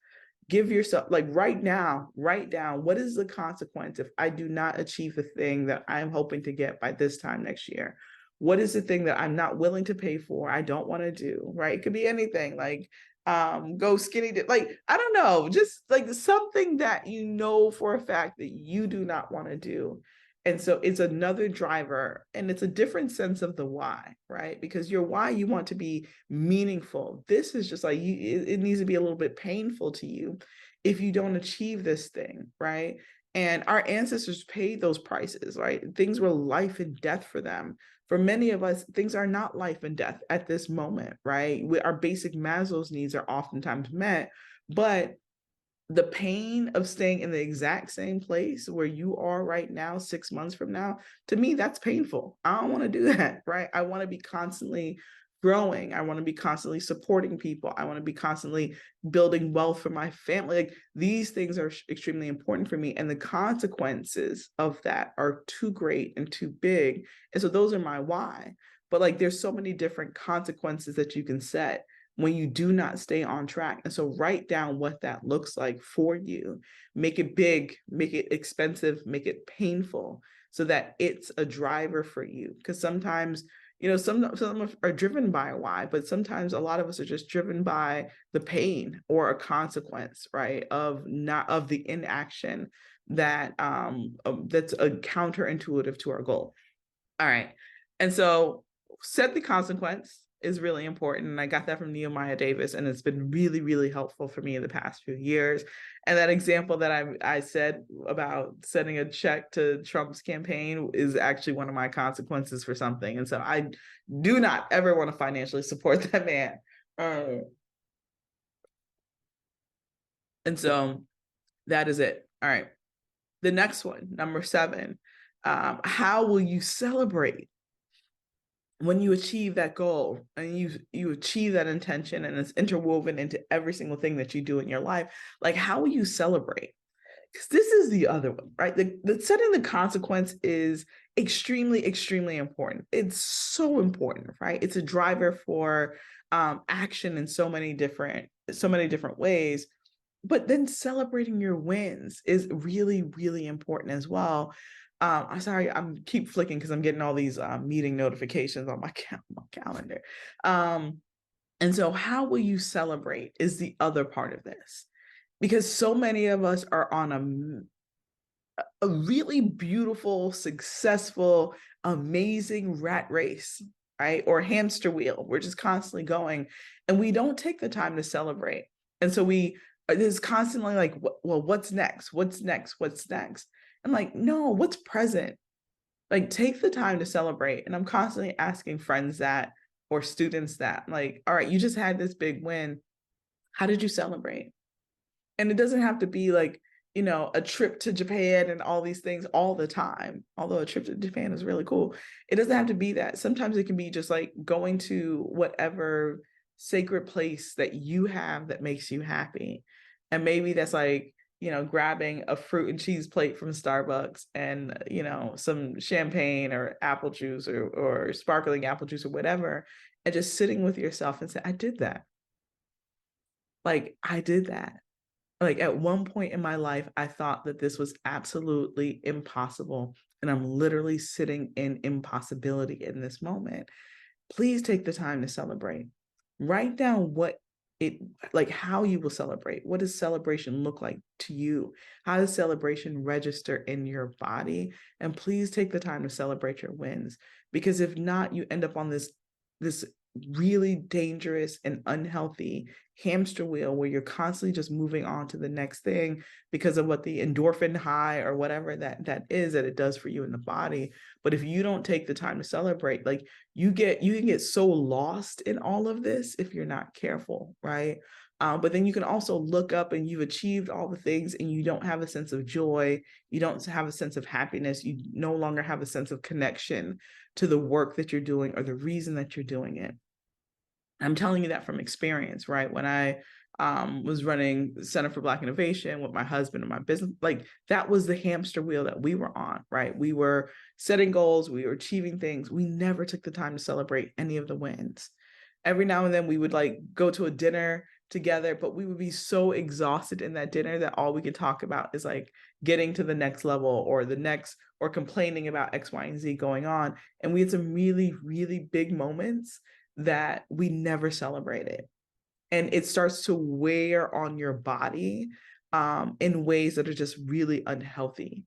Give yourself, like right now, write down, what is the consequence if I do not achieve the thing that I'm hoping to get by this time next year? What is the thing that I'm not willing to pay for, I don't want to do, right? It could be anything, like go skinny dip, like I don't know, just like something that you know for a fact that you do not want to do. And so it's another driver, and it's a different sense of the why, right? Because your why, you want to be meaningful. This is just like it needs to be a little bit painful to you if you don't achieve this thing, right? And our ancestors paid those prices, right? Things were life and death for them. For many of us, things are not life and death at this moment, right? Our basic Maslow's needs are oftentimes met, but the pain of staying in the exact same place where you are right now, 6 months from now, to me, that's painful. I don't want to do that, right? I want to be constantly growing. I want to be constantly supporting people. I want to be constantly building wealth for my family. Like these things are extremely important for me. And the consequences of that are too great and too big. And so those are my why. But like there's so many different consequences that you can set when you do not stay on track. And so write down what that looks like for you. Make it big, make it expensive, make it painful so that it's a driver for you. Because sometimes, some are driven by a why, but sometimes a lot of us are just driven by the pain or a consequence, right? Of the inaction that that's a counterintuitive to our goal. All right. And so set the consequence is really important. And I got that from Nehemiah Davis, and it's been really, really helpful for me in the past few years. And that example that I said about sending a check to Trump's campaign is actually one of my consequences for something. And so I do not ever want to financially support that man. And so that is it. All right. The next one, number 7, how will you celebrate when you achieve that goal and you achieve that intention, and it's interwoven into every single thing that you do in your life? Like, how will you celebrate? Because this is the other one, right? The setting the consequence is extremely, extremely important. It's so important, right? It's a driver for action in so many different ways. But then celebrating your wins is really, really important as well. I'm sorry, I'm keep flicking because I'm getting all these meeting notifications on my, my calendar. And so how will you celebrate is the other part of this, because so many of us are on a really beautiful, successful, amazing rat race, right? Or hamster wheel. We're just constantly going and we don't take the time to celebrate. And so we there's constantly like, well, what's next? What's next? What's next? I'm like, no, what's present? Like, take the time to celebrate. And I'm constantly asking friends that or students that, like, all right, you just had this big win. How did you celebrate? And it doesn't have to be like, a trip to Japan and all these things all the time. Although a trip to Japan is really cool. It doesn't have to be that. Sometimes it can be just like going to whatever sacred place that you have that makes you happy. And maybe that's like, grabbing a fruit and cheese plate from Starbucks and, some champagne or apple juice or sparkling apple juice or whatever, and just sitting with yourself and say, I did that. Like, I did that. Like at one point in my life, I thought that this was absolutely impossible. And I'm literally sitting in impossibility in this moment. Please take the time to celebrate. Write down what it like how you will celebrate. What does celebration look like to you? How does celebration register in your body? And please take the time to celebrate your wins. Because if not, you end up on this really dangerous and unhealthy hamster wheel where you're constantly just moving on to the next thing because of what the endorphin high or whatever that is that it does for you in the body. But if you don't take the time to celebrate, like you can get so lost in all of this if you're not careful, right? But then you can also look up and you've achieved all the things and you don't have a sense of joy. You don't have a sense of happiness. You no longer have a sense of connection to the work that you're doing or the reason that you're doing it. I'm telling you that from experience, right? When I was running the Center for Black Innovation with my husband and my business, like that was the hamster wheel that we were on, right? We were setting goals, we were achieving things. We never took the time to celebrate any of the wins. Every now and then we would like go to a dinner together, but we would be so exhausted in that dinner that all we could talk about is like getting to the next level or the next or complaining about X, Y, and Z going on. And we had some really, really big moments that we never celebrated. And it starts to wear on your body in ways that are just really unhealthy.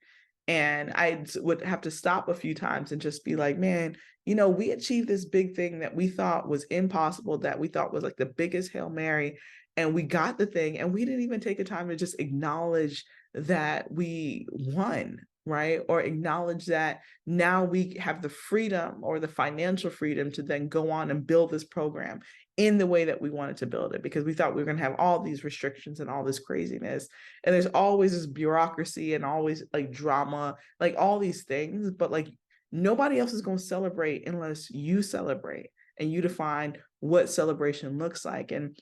And I would have to stop a few times and just be like, man, we achieved this big thing that we thought was impossible, that we thought was like the biggest Hail Mary. And we got the thing, and we didn't even take the time to just acknowledge that we won, right? Or acknowledge that now we have the freedom or the financial freedom to then go on and build this program in the way that we wanted to build it, because we thought we were going to have all these restrictions and all this craziness. And there's always this bureaucracy and always like drama, like all these things, but like nobody else is going to celebrate unless you celebrate and you define what celebration looks like. And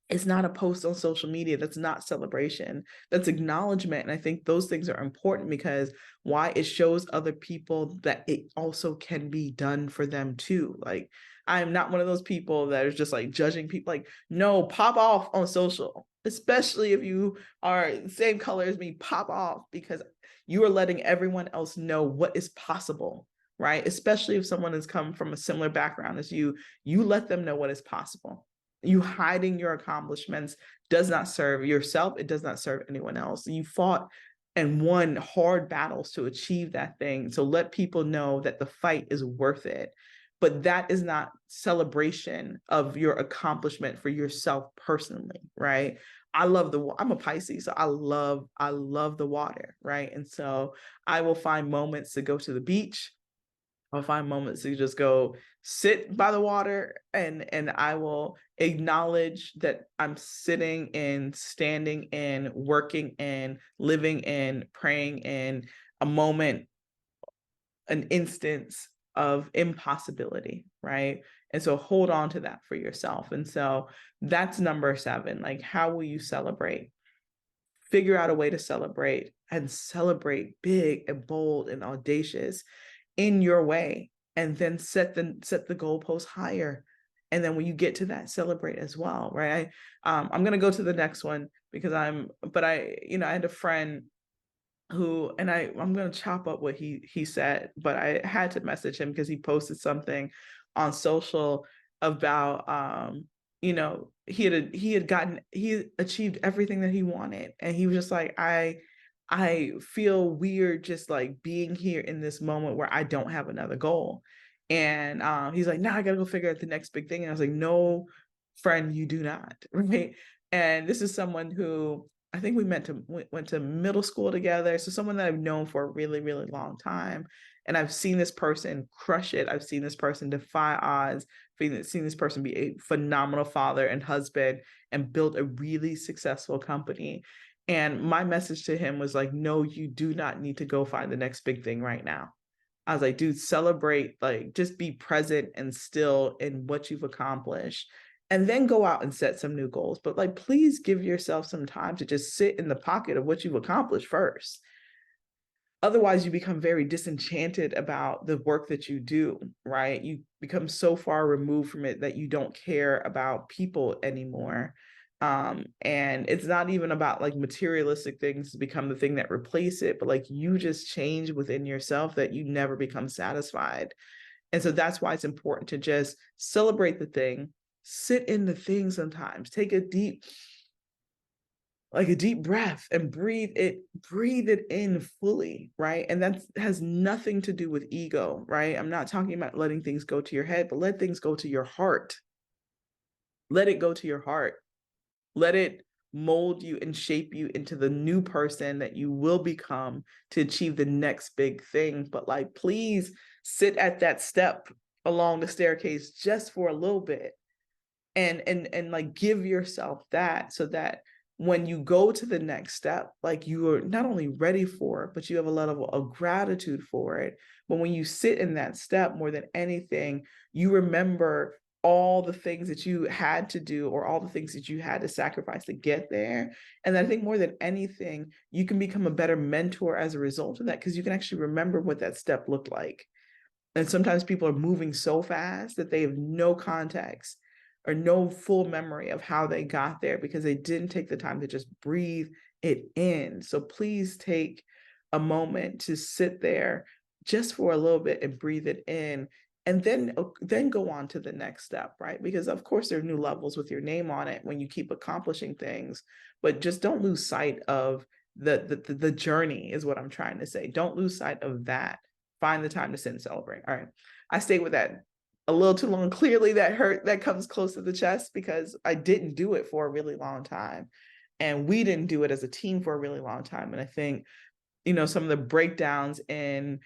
it's not a post on social media. That's not celebration. That's acknowledgement. And I think those things are important because why? It shows other people that it also can be done for them too. Like, I'm not one of those people that is just like judging people. Like, no, pop off on social, especially if you are the same color as me, pop off, because you are letting everyone else know what is possible, right? Especially if someone has come from a similar background as you let them know what is possible. You hiding your accomplishments does not serve yourself. It does not serve anyone else. You fought and won hard battles to achieve that thing. So let people know that the fight is worth it. But that is not celebration of your accomplishment for yourself personally, right? I'm a Pisces, so I love the water, right? And so I will find moments to go to the beach. I'll find moments to just go sit by the water, and I will acknowledge that I'm sitting and standing and working and living and praying in a moment, an instance of impossibility, right? And so hold on to that for yourself. And so that's number 7. Like, how will you celebrate? Figure out a way to celebrate, and celebrate big and bold and audacious in your way, and then set the goalpost higher. And then when you get to that, celebrate as well, right? I'm going to go to the next one because I had a friend who, and I'm going to chop up what he said, but I had to message him because he posted something on social about he achieved everything that he wanted, and he was just like, I feel weird just like being here in this moment where I don't have another goal. And he's like, now I gotta go figure out the next big thing. And I was like, no, friend, you do not. Right. And this is someone who I think went to middle school together. So someone that I've known for a really, really long time. And I've seen this person crush it. I've seen this person defy odds. Seen this person be a phenomenal father and husband and build a really successful company. And my message to him was like, no, you do not need to go find the next big thing right now. I was like, dude, celebrate, like just be present and still in what you've accomplished. And then go out and set some new goals. But like, please give yourself some time to just sit in the pocket of what you've accomplished first. Otherwise, you become very disenchanted about the work that you do, right? You become so far removed from it that you don't care about people anymore. And it's not even about like materialistic things to become the thing that replace it, but like you just change within yourself that you never become satisfied. And so that's why it's important to just celebrate the thing, sit in the thing sometimes, take a deep breath and breathe it in fully, right? And that has nothing to do with ego, right? I'm not talking about letting things go to your head, but let things go to your heart. Let it go to your heart. Let it mold you and shape you into the new person that you will become to achieve the next big thing. But like, please sit at that step along the staircase just for a little bit and like give yourself that, so that when you go to the next step, like you are not only ready for it, but you have a level of gratitude for it. But when you sit in that step, more than anything, you remember all the things that you had to do or all the things that you had to sacrifice to get there. And I think more than anything, you can become a better mentor as a result of that, because you can actually remember what that step looked like. And sometimes people are moving so fast that they have no context or no full memory of how they got there because they didn't take the time to just breathe it in. So please take a moment to sit there just for a little bit and breathe it in, and then go on to the next step, right? Because of course there are new levels with your name on it when you keep accomplishing things, but just don't lose sight of the journey is what I'm trying to say. Don't lose sight of that. Find the time to sit and celebrate. All right. I stayed with that a little too long. Clearly that comes close to the chest because I didn't do it for a really long time. And we didn't do it as a team for a really long time. And I think, some of the breakdowns in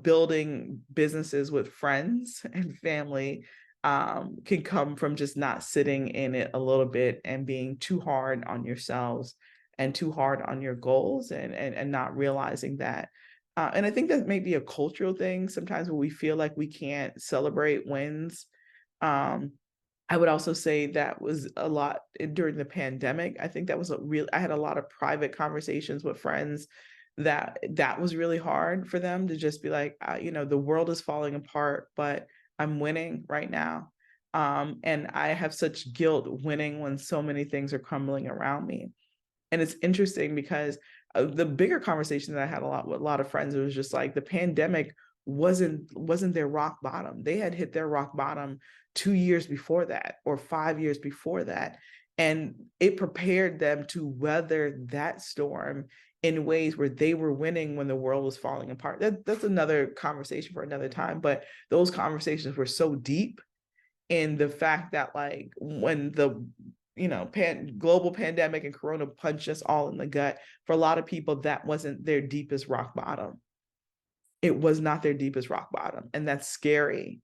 building businesses with friends and family can come from just not sitting in it a little bit and being too hard on yourselves and too hard on your goals and not realizing that. And I think that may be a cultural thing sometimes where we feel like we can't celebrate wins. Um, I would also say that was a lot during the pandemic. I think that was I had a lot of private conversations with friends that was really hard for them to just be like, the world is falling apart, but I'm winning right now. And I have such guilt winning when so many things are crumbling around me. And it's interesting because the bigger conversation that I had a lot with a lot of friends, it was just like the pandemic wasn't their rock bottom. They had hit their rock bottom 2 years before that or 5 years before that. And it prepared them to weather that storm in ways where they were winning when the world was falling apart. That's another conversation for another time. But those conversations were so deep in the fact that like when the global pandemic and corona punched us all in the gut, for a lot of people that wasn't their deepest rock bottom. It was not their deepest rock bottom, and that's scary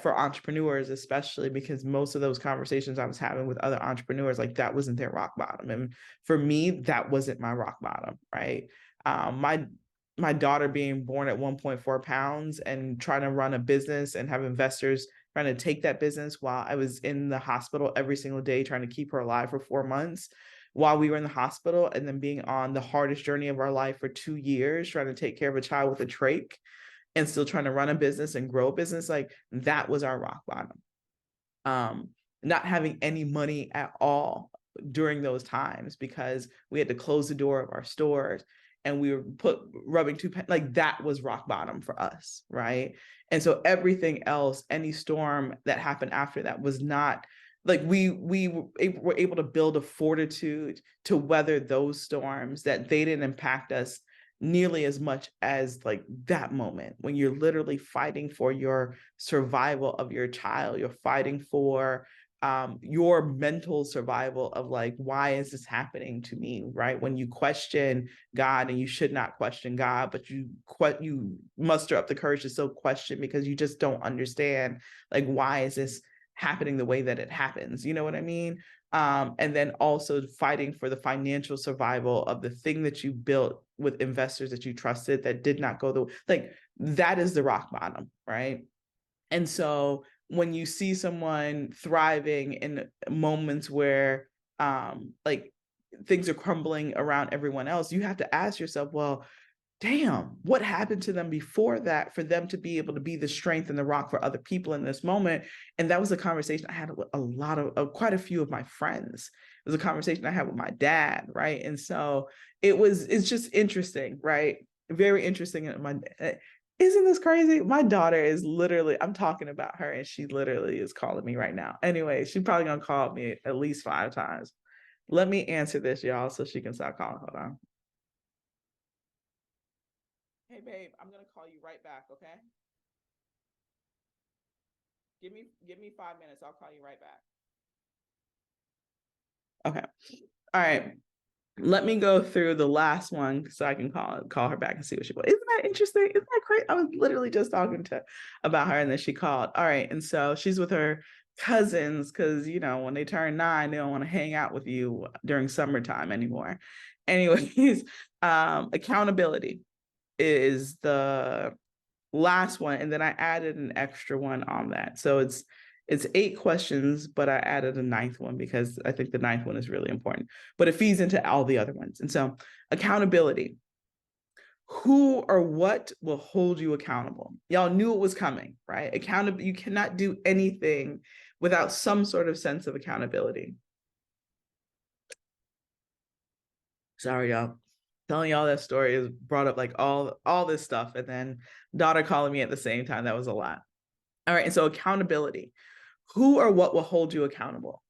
for entrepreneurs, especially because most of those conversations I was having with other entrepreneurs, like that wasn't their rock bottom. And for me, that wasn't my rock bottom, right? My daughter being born at 1.4 pounds and trying to run a business and have investors trying to take that business while I was in the hospital every single day trying to keep her alive for 4 months while we were in the hospital, and then being on the hardest journey of our life for 2 years trying to take care of a child with a trach and still trying to run a business and grow a business. Like that was our rock bottom. Not having any money at all during those times, because we had to close the door of our stores and we were rubbing like that was rock bottom for us, right? And so everything else, any storm that happened after that was not like we were able to build a fortitude to weather those storms, that they didn't impact us nearly as much as like that moment when you're literally fighting for your survival of your child. You're fighting for your mental survival of like, why is this happening to me, right? When you question God, and you should not question God, but you muster up the courage to still question, because you just don't understand, like, why is this happening the way that it happens? You know what I mean? And then also fighting for the financial survival of the thing that you built with investors that you trusted that did not go the like, that is the rock bottom, right? And so when you see someone thriving in moments where like things are crumbling around everyone else, you have to ask yourself, well, damn, what happened to them before that for them to be able to be the strength and the rock for other people in this moment? And that was a conversation I had with a lot of quite a few of my friends. It was a conversation I had with my dad, right? And so it's just interesting, right? Very interesting. Isn't this crazy? My daughter is literally, I'm talking about her and she literally is calling me right now. Anyway, she's probably gonna call me at least 5 times. Let me answer this, y'all, so she can stop calling. Hold on. Hey babe, I'm gonna call you right back, okay? Give me 5 minutes. I'll call you right back. Okay. All right. Let me go through the last one so I can call her back and see what she wants. Isn't that interesting? Isn't that great? I was literally just talking to about her and then she called. All right. And so she's with her cousins because, you know, when they turn 9, they don't want to hang out with you during summertime anymore. Anyways, accountability is the last one, and then I added an extra one on that. So it's 8 questions, but I added a 9th one because I think the 9th one is really important. But it feeds into all the other ones. And so accountability. Who or what will hold you accountable? Y'all knew it was coming, right? Accountable. You cannot do anything without some sort of sense of accountability. Sorry, y'all. Telling y'all that story is brought up like all this stuff, and then daughter calling me at the same time. That was a lot. All right, and so accountability. Who or what will hold you accountable?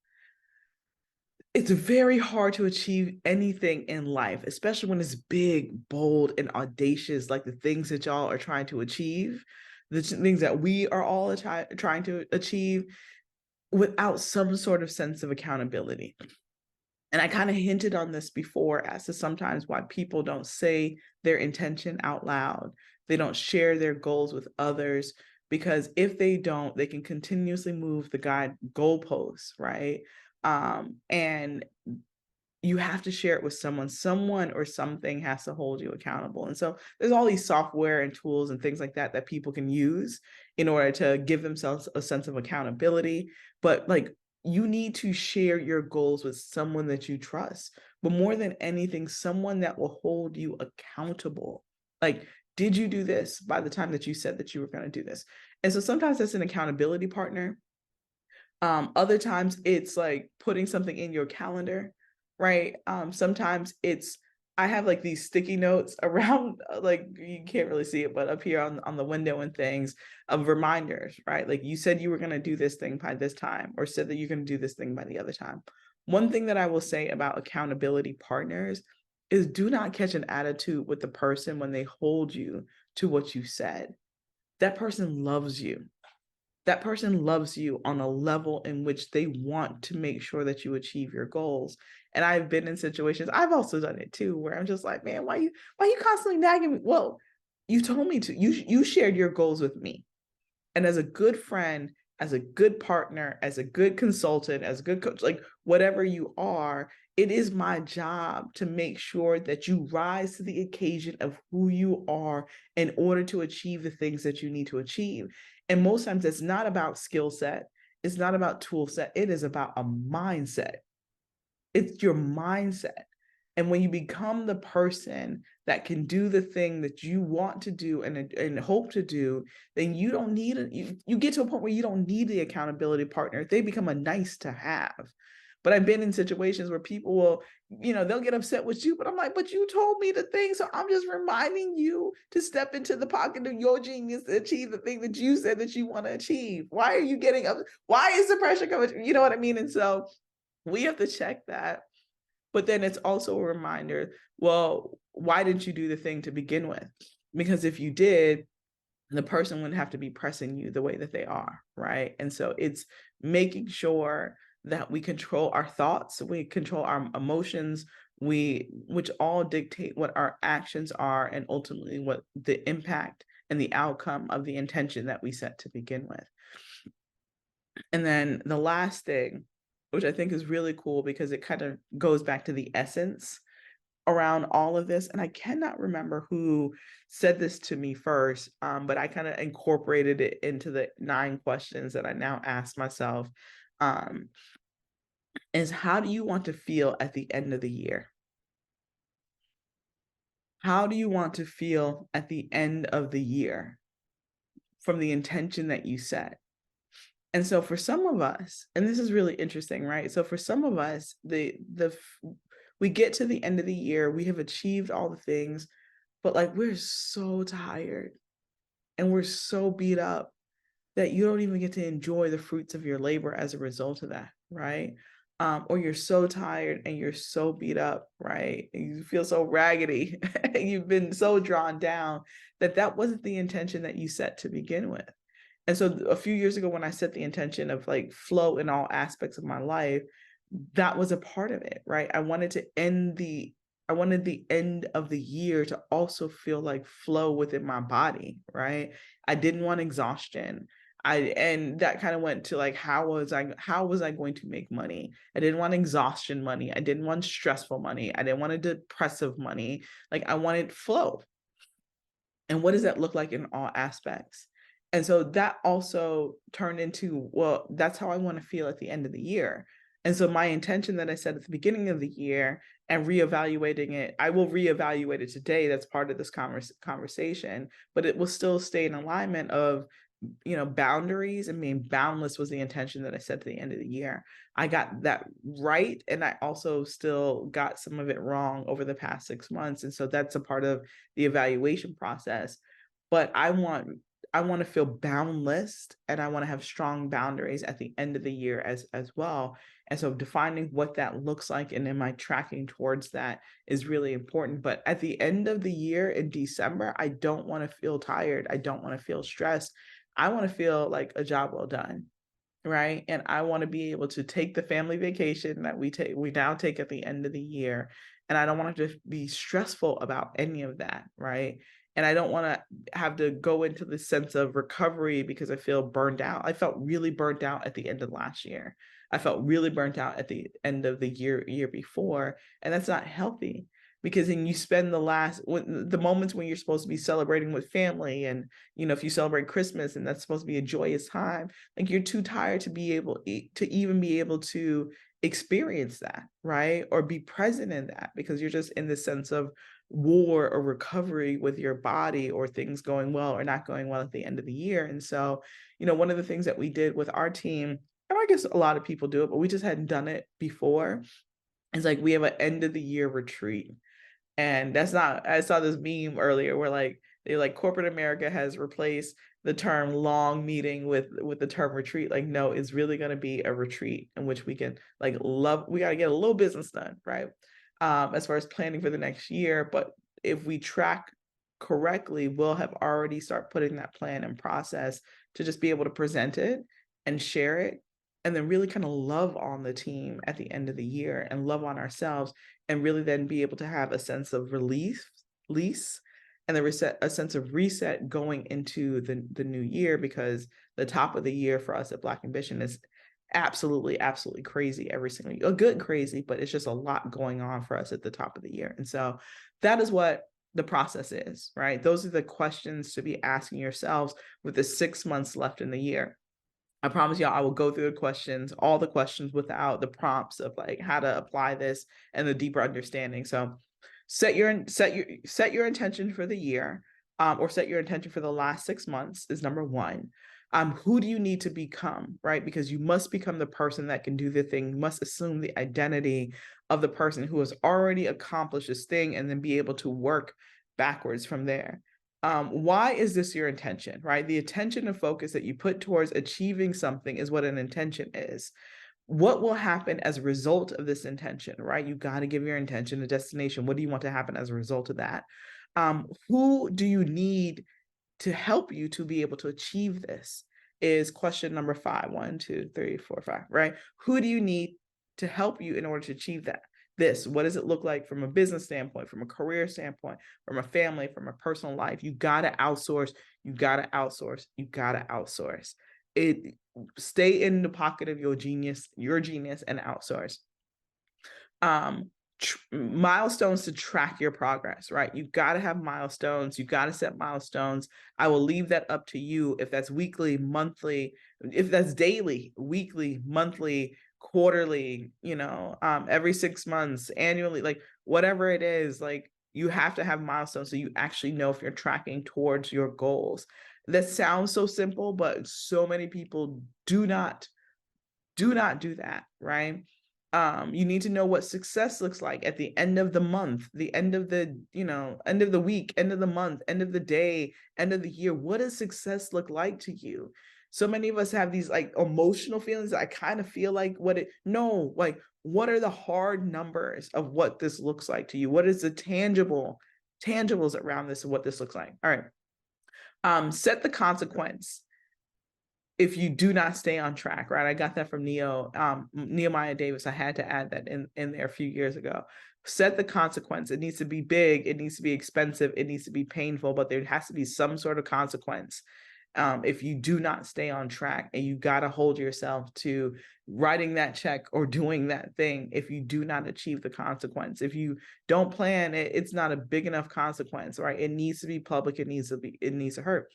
It's very hard to achieve anything in life, especially when it's big, bold, and audacious, like the things that y'all are trying to achieve, the things that we are all trying to achieve, without some sort of sense of accountability. And I kind of hinted on this before as to sometimes why people don't say their intention out loud. They don't share their goals with others, because if they don't, they can continuously move the goalposts, right? And you have to share it with someone or something has to hold you accountable. And so there's all these software and tools and things like that that people can use in order to give themselves a sense of accountability. But like, you need to share your goals with someone that you trust, but more than anything, someone that will hold you accountable. Like, did you do this by the time that you said that you were going to do this? And so sometimes that's an accountability partner. Other times it's like putting something in your calendar, right? Sometimes it's, I have like these sticky notes around, like you can't really see it, but up here on the window and things of reminders, right? Like, you said you were going to do this thing by this time, or said that you're going to do this thing by the other time. One thing that I will say about accountability partners is, do not catch an attitude with the person when they hold you to what you said. That person loves you. That person loves you on a level in which they want to make sure that you achieve your goals. And I've been in situations, I've also done it too, where I'm just like, man, why you constantly nagging me? Well, you told me to. You shared your goals with me. And as a good friend, as a good partner, as a good consultant, as a good coach, like whatever you are, it is my job to make sure that you rise to the occasion of who you are in order to achieve the things that you need to achieve. And most times it's not about skill set. It's not about tool set. It is about a mindset. It's your mindset. And when you become the person that can do the thing that you want to do and hope to do, then you don't need it. You get to a point where you don't need the accountability partner. They become a nice to have. But I've been in situations where people will, they'll get upset with you, but I'm like, but you told me the thing. So I'm just reminding you to step into the pocket of your genius to achieve the thing that you said that you want to achieve. Why are you getting up? Why is the pressure coming? You know what I mean? And so we have to check that. But then it's also a reminder, well, why didn't you do the thing to begin with? Because if you did, the person wouldn't have to be pressing you the way that they are, right? And so it's making sure that we control our thoughts, we control our emotions, which all dictate what our actions are and ultimately what the impact and the outcome of the intention that we set to begin with. And then the last thing, which I think is really cool because it kind of goes back to the essence around all of this. And I cannot remember who said this to me first, but I kind of incorporated it into the 9 questions that I now ask myself, is how do you want to feel at the end of the year? How do you want to feel at the end of the year from the intention that you set? And so for some of us, and this is really interesting, right? So for some of us, we get to the end of the year, we have achieved all the things, but like we're so tired and we're so beat up that you don't even get to enjoy the fruits of your labor as a result of that, right? Or you're so tired and you're so beat up, right? And you feel so raggedy and you've been so drawn down that wasn't the intention that you set to begin with. And so a few years ago, when I set the intention of like flow in all aspects of my life, that was a part of it, right? I wanted the end of the year to also feel like flow within my body, right? I didn't want exhaustion. And that kind of went to like, how was I going to make money? I didn't want exhaustion money. I didn't want stressful money. I didn't want a depressive money. Like I wanted flow. And what does that look like in all aspects? And so that also turned into, well, that's how I want to feel at the end of the year. And so my intention that I said at the beginning of the year and reevaluating it, I will reevaluate it today. That's part of this conversation, but it will still stay in alignment of, boundaries and being boundless was the intention that I set at the end of the year. I got that right. And I also still got some of it wrong over the past 6 months. And so that's a part of the evaluation process. But I want to feel boundless and I want to have strong boundaries at the end of the year as well. And so defining what that looks like and am I tracking towards that is really important. But at the end of the year in December, I don't want to feel tired. I don't want to feel stressed. I want to feel like a job well done. Right. And I want to be able to take the family vacation that we now take at the end of the year. And I don't want to be stressful about any of that. Right. And I don't want to have to go into the sense of recovery because I feel burned out. I felt really burnt out at the end of last year. I felt really burnt out at the end of the year before. And that's not healthy because then you spend the moments when you're supposed to be celebrating with family. And, if you celebrate Christmas and that's supposed to be a joyous time, like you're too tired to even be able to experience that, right? Or be present in that because you're just in the sense of war or recovery with your body or things going well or not going well at the end of the year. And so, one of the things that we did with our team, and I guess a lot of people do it, but we just hadn't done it before, is like we have an end of the year retreat. And that's not, I saw this meme earlier where they're like corporate America has replaced the term long meeting with the term retreat. Like, no, it's really going to be a retreat in which we can we got to get a little business done, right? As far as planning for the next year. But if we track correctly, we'll have already start putting that plan in process to just be able to present it and share it and then really kind of love on the team at the end of the year and love on ourselves and really then be able to have a sense of release and a sense of reset going into the new year, because the top of the year for us at Black Ambition is absolutely crazy every single year. A good crazy, but it's just a lot going on for us at the top of the year. And so that is what the process is, right? Those are the questions to be asking yourselves with the 6 months left in the year. I promise y'all, I will go through all the questions without the prompts of like how to apply this and the deeper understanding. So set your intention for the year, or set your intention for the last 6 months is number one. Who do you need to become, right? Because you must become the person that can do the thing. You must assume the identity of the person who has already accomplished this thing and then be able to work backwards from there. Why is this your intention, right? The attention and focus that you put towards achieving something is what an intention is. What will happen as a result of this intention, right? You got to give your intention a destination. What do you want to happen as a result of that? Who do you need to help you to be able to achieve this? Is question number 5. 1, 2, 3, 4, 5, right? Who do you need to help you in order to achieve that? What does it look like from a business standpoint, from a career standpoint, from a family, from a personal life? You got to outsource. You got to outsource. You got to outsource it. Stay in the pocket of your genius and outsource. Milestones to track your progress, right? You've got to have milestones. You've got to set milestones. I will leave that up to you if that's weekly, monthly, if that's daily, weekly, monthly, quarterly, every 6 months, annually, like whatever it is, like you have to have milestones so you actually know if you're tracking towards your goals. That sounds so simple, but so many people do not do that, right? You need to know what success looks like at the end of the month, the end of the, end of the week, end of the month, end of the day, end of the year. What does success look like to you? So many of us have these like emotional feelings. I kind of feel like like what are the hard numbers of what this looks like to you? What is the tangibles around this and what this looks like? All right. Set the consequence if you do not stay on track, right? I got that from Nehemiah Davis. I had to add that in there a few years ago. Set the consequence. It needs to be big. It needs to be expensive. It needs to be painful, but there has to be some sort of consequence if you do not stay on track, and you got to hold yourself to writing that check or doing that thing if you do not achieve the consequence. If you don't plan it, it's not a big enough consequence, right? It needs to be public. It needs to hurt.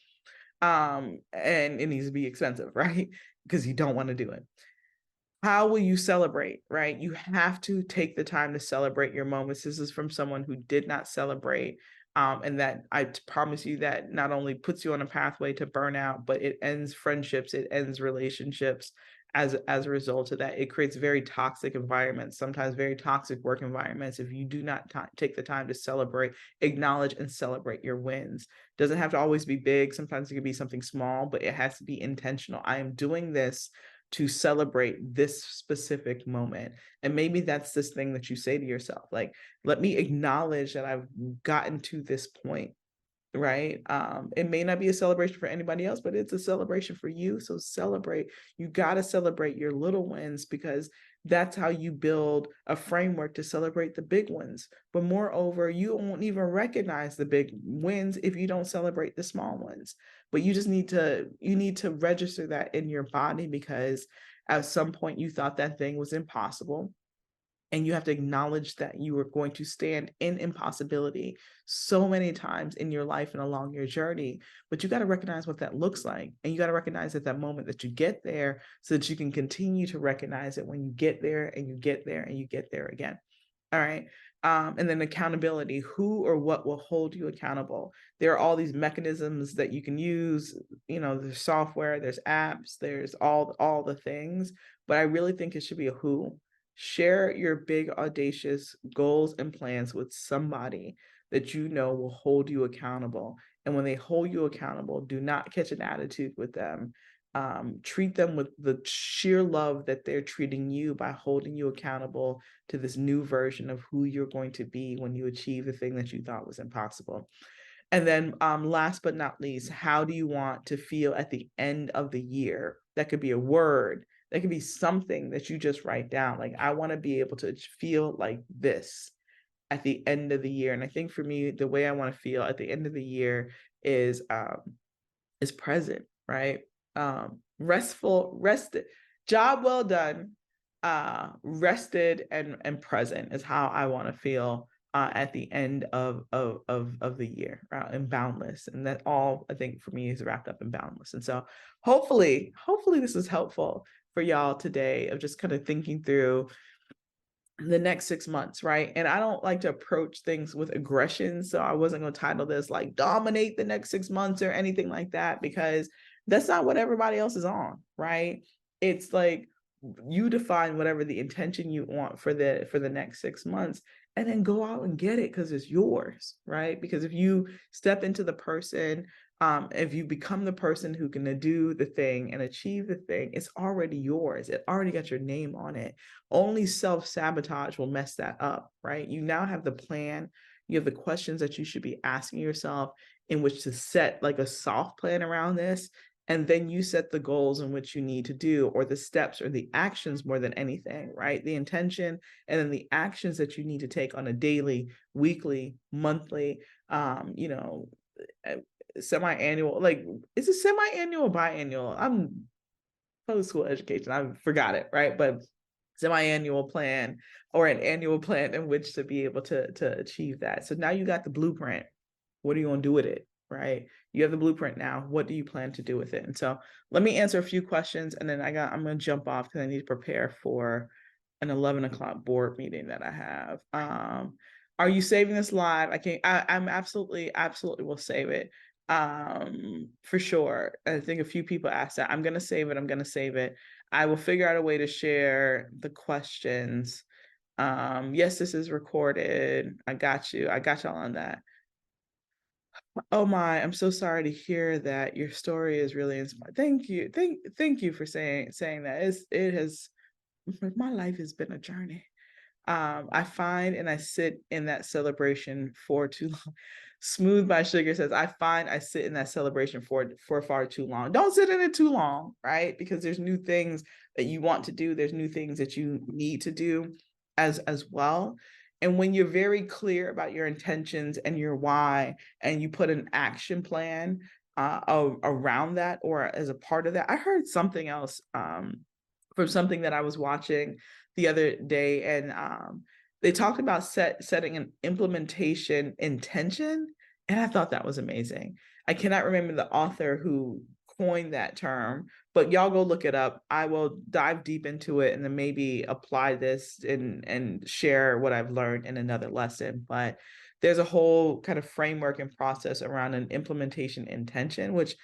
And it needs to be expensive, right? Because you don't want to do it. How will you celebrate, right? You have to take the time to celebrate your moments. This is from someone who did not celebrate. And that I promise you that not only puts you on a pathway to burnout, but it ends friendships, it ends relationships as a result of that. It creates very toxic environments, sometimes very toxic work environments, if you do not take the time to celebrate, acknowledge, and celebrate your wins. Doesn't have to always be big. Sometimes it could be something small, but it has to be intentional. I am doing this to celebrate this specific moment. And maybe that's this thing that you say to yourself, like, let me acknowledge that I've gotten to this point, right? It may not be a celebration for anybody else, but it's a celebration for you. So celebrate. You got to celebrate your little wins, because that's how you build a framework to celebrate the big ones. But moreover, you won't even recognize the big wins if you don't celebrate the small ones. But you need to register that in your body, because at some point you thought that thing was impossible. And you have to acknowledge that you are going to stand in impossibility so many times in your life and along your journey. But you got to recognize what that looks like. And you got to recognize at that moment that you get there, so that you can continue to recognize it when you get there and you get there and you get there again. All right. And then accountability. Who or what will hold you accountable? There are all these mechanisms that you can use. There's software, there's apps, there's all the things. But I really think it should be a who. Share your big, audacious goals and plans with somebody that you know will hold you accountable. And when they hold you accountable, do not catch an attitude with them. Treat them with the sheer love that they're treating you by holding you accountable to this new version of who you're going to be when you achieve the thing that you thought was impossible. And then last but not least, how do you want to feel at the end of the year? That could be a word. That could be something that you just write down. Like, I want to be able to feel like this at the end of the year. And I think for me, the way I want to feel at the end of the year is present, right? Rested, job well done, rested and present is how I want to feel at the end of the year, and boundless. And that all, I think, for me is wrapped up in boundless. And so hopefully this is helpful for y'all today, of just kind of thinking through the next 6 months, right? And I don't like to approach things with aggression, so I wasn't going to title this like dominate the next 6 months or anything like that, because That's not what everybody else is on, right? It's like you define whatever the intention you want for the next 6 months, and then go out and get it because it's yours, right? Because if you step into the person, if you become the person who can do the thing and achieve the thing, it's already yours. It already got your name on it. Only self-sabotage will mess that up, right? You now have the plan, you have the questions that you should be asking yourself in which to set like a soft plan around this, and then you set the goals in which you need to do, or the steps or the actions more than anything, right? The intention and then the actions that you need to take on a daily, weekly, monthly, you know, semi-annual, like, is it semi-annual or biannual? I'm post school education, I forgot it, right? But semi-annual plan or an annual plan in which to be able to achieve that. So now you got the blueprint. What are you going to do with it, right? You have the blueprint now. What do you plan to do with it? And so let me answer a few questions, and then I'm going to jump off because I need to prepare for an 11 o'clock board meeting that I have. Are you saving this live? I'm absolutely will save it. For sure. I think a few people asked that. I'm going to save it. I will figure out a way to share the questions. Yes, this is recorded. I got you. I got y'all on that. Oh my, I'm so sorry to hear that. Your story is really inspiring. Thank you. Thank you for saying that. It has my life has been a journey. I find and I sit in that celebration for too long. Smooth by Sugar says, I find I sit in that celebration for far too long. Don't sit in it too long, right? Because there's new things that you want to do. There's new things that you need to do as well. And when you're very clear about your intentions and your why, and you put an action plan around that or as a part of that. I heard something else from something that I was watching the other day, and they talked about setting an implementation intention, and I thought that was amazing. I cannot remember the author who coined that term, but y'all go look it up. I will dive deep into it and then maybe apply this and share what I've learned in another lesson. But there's a whole kind of framework and process around an implementation intention, which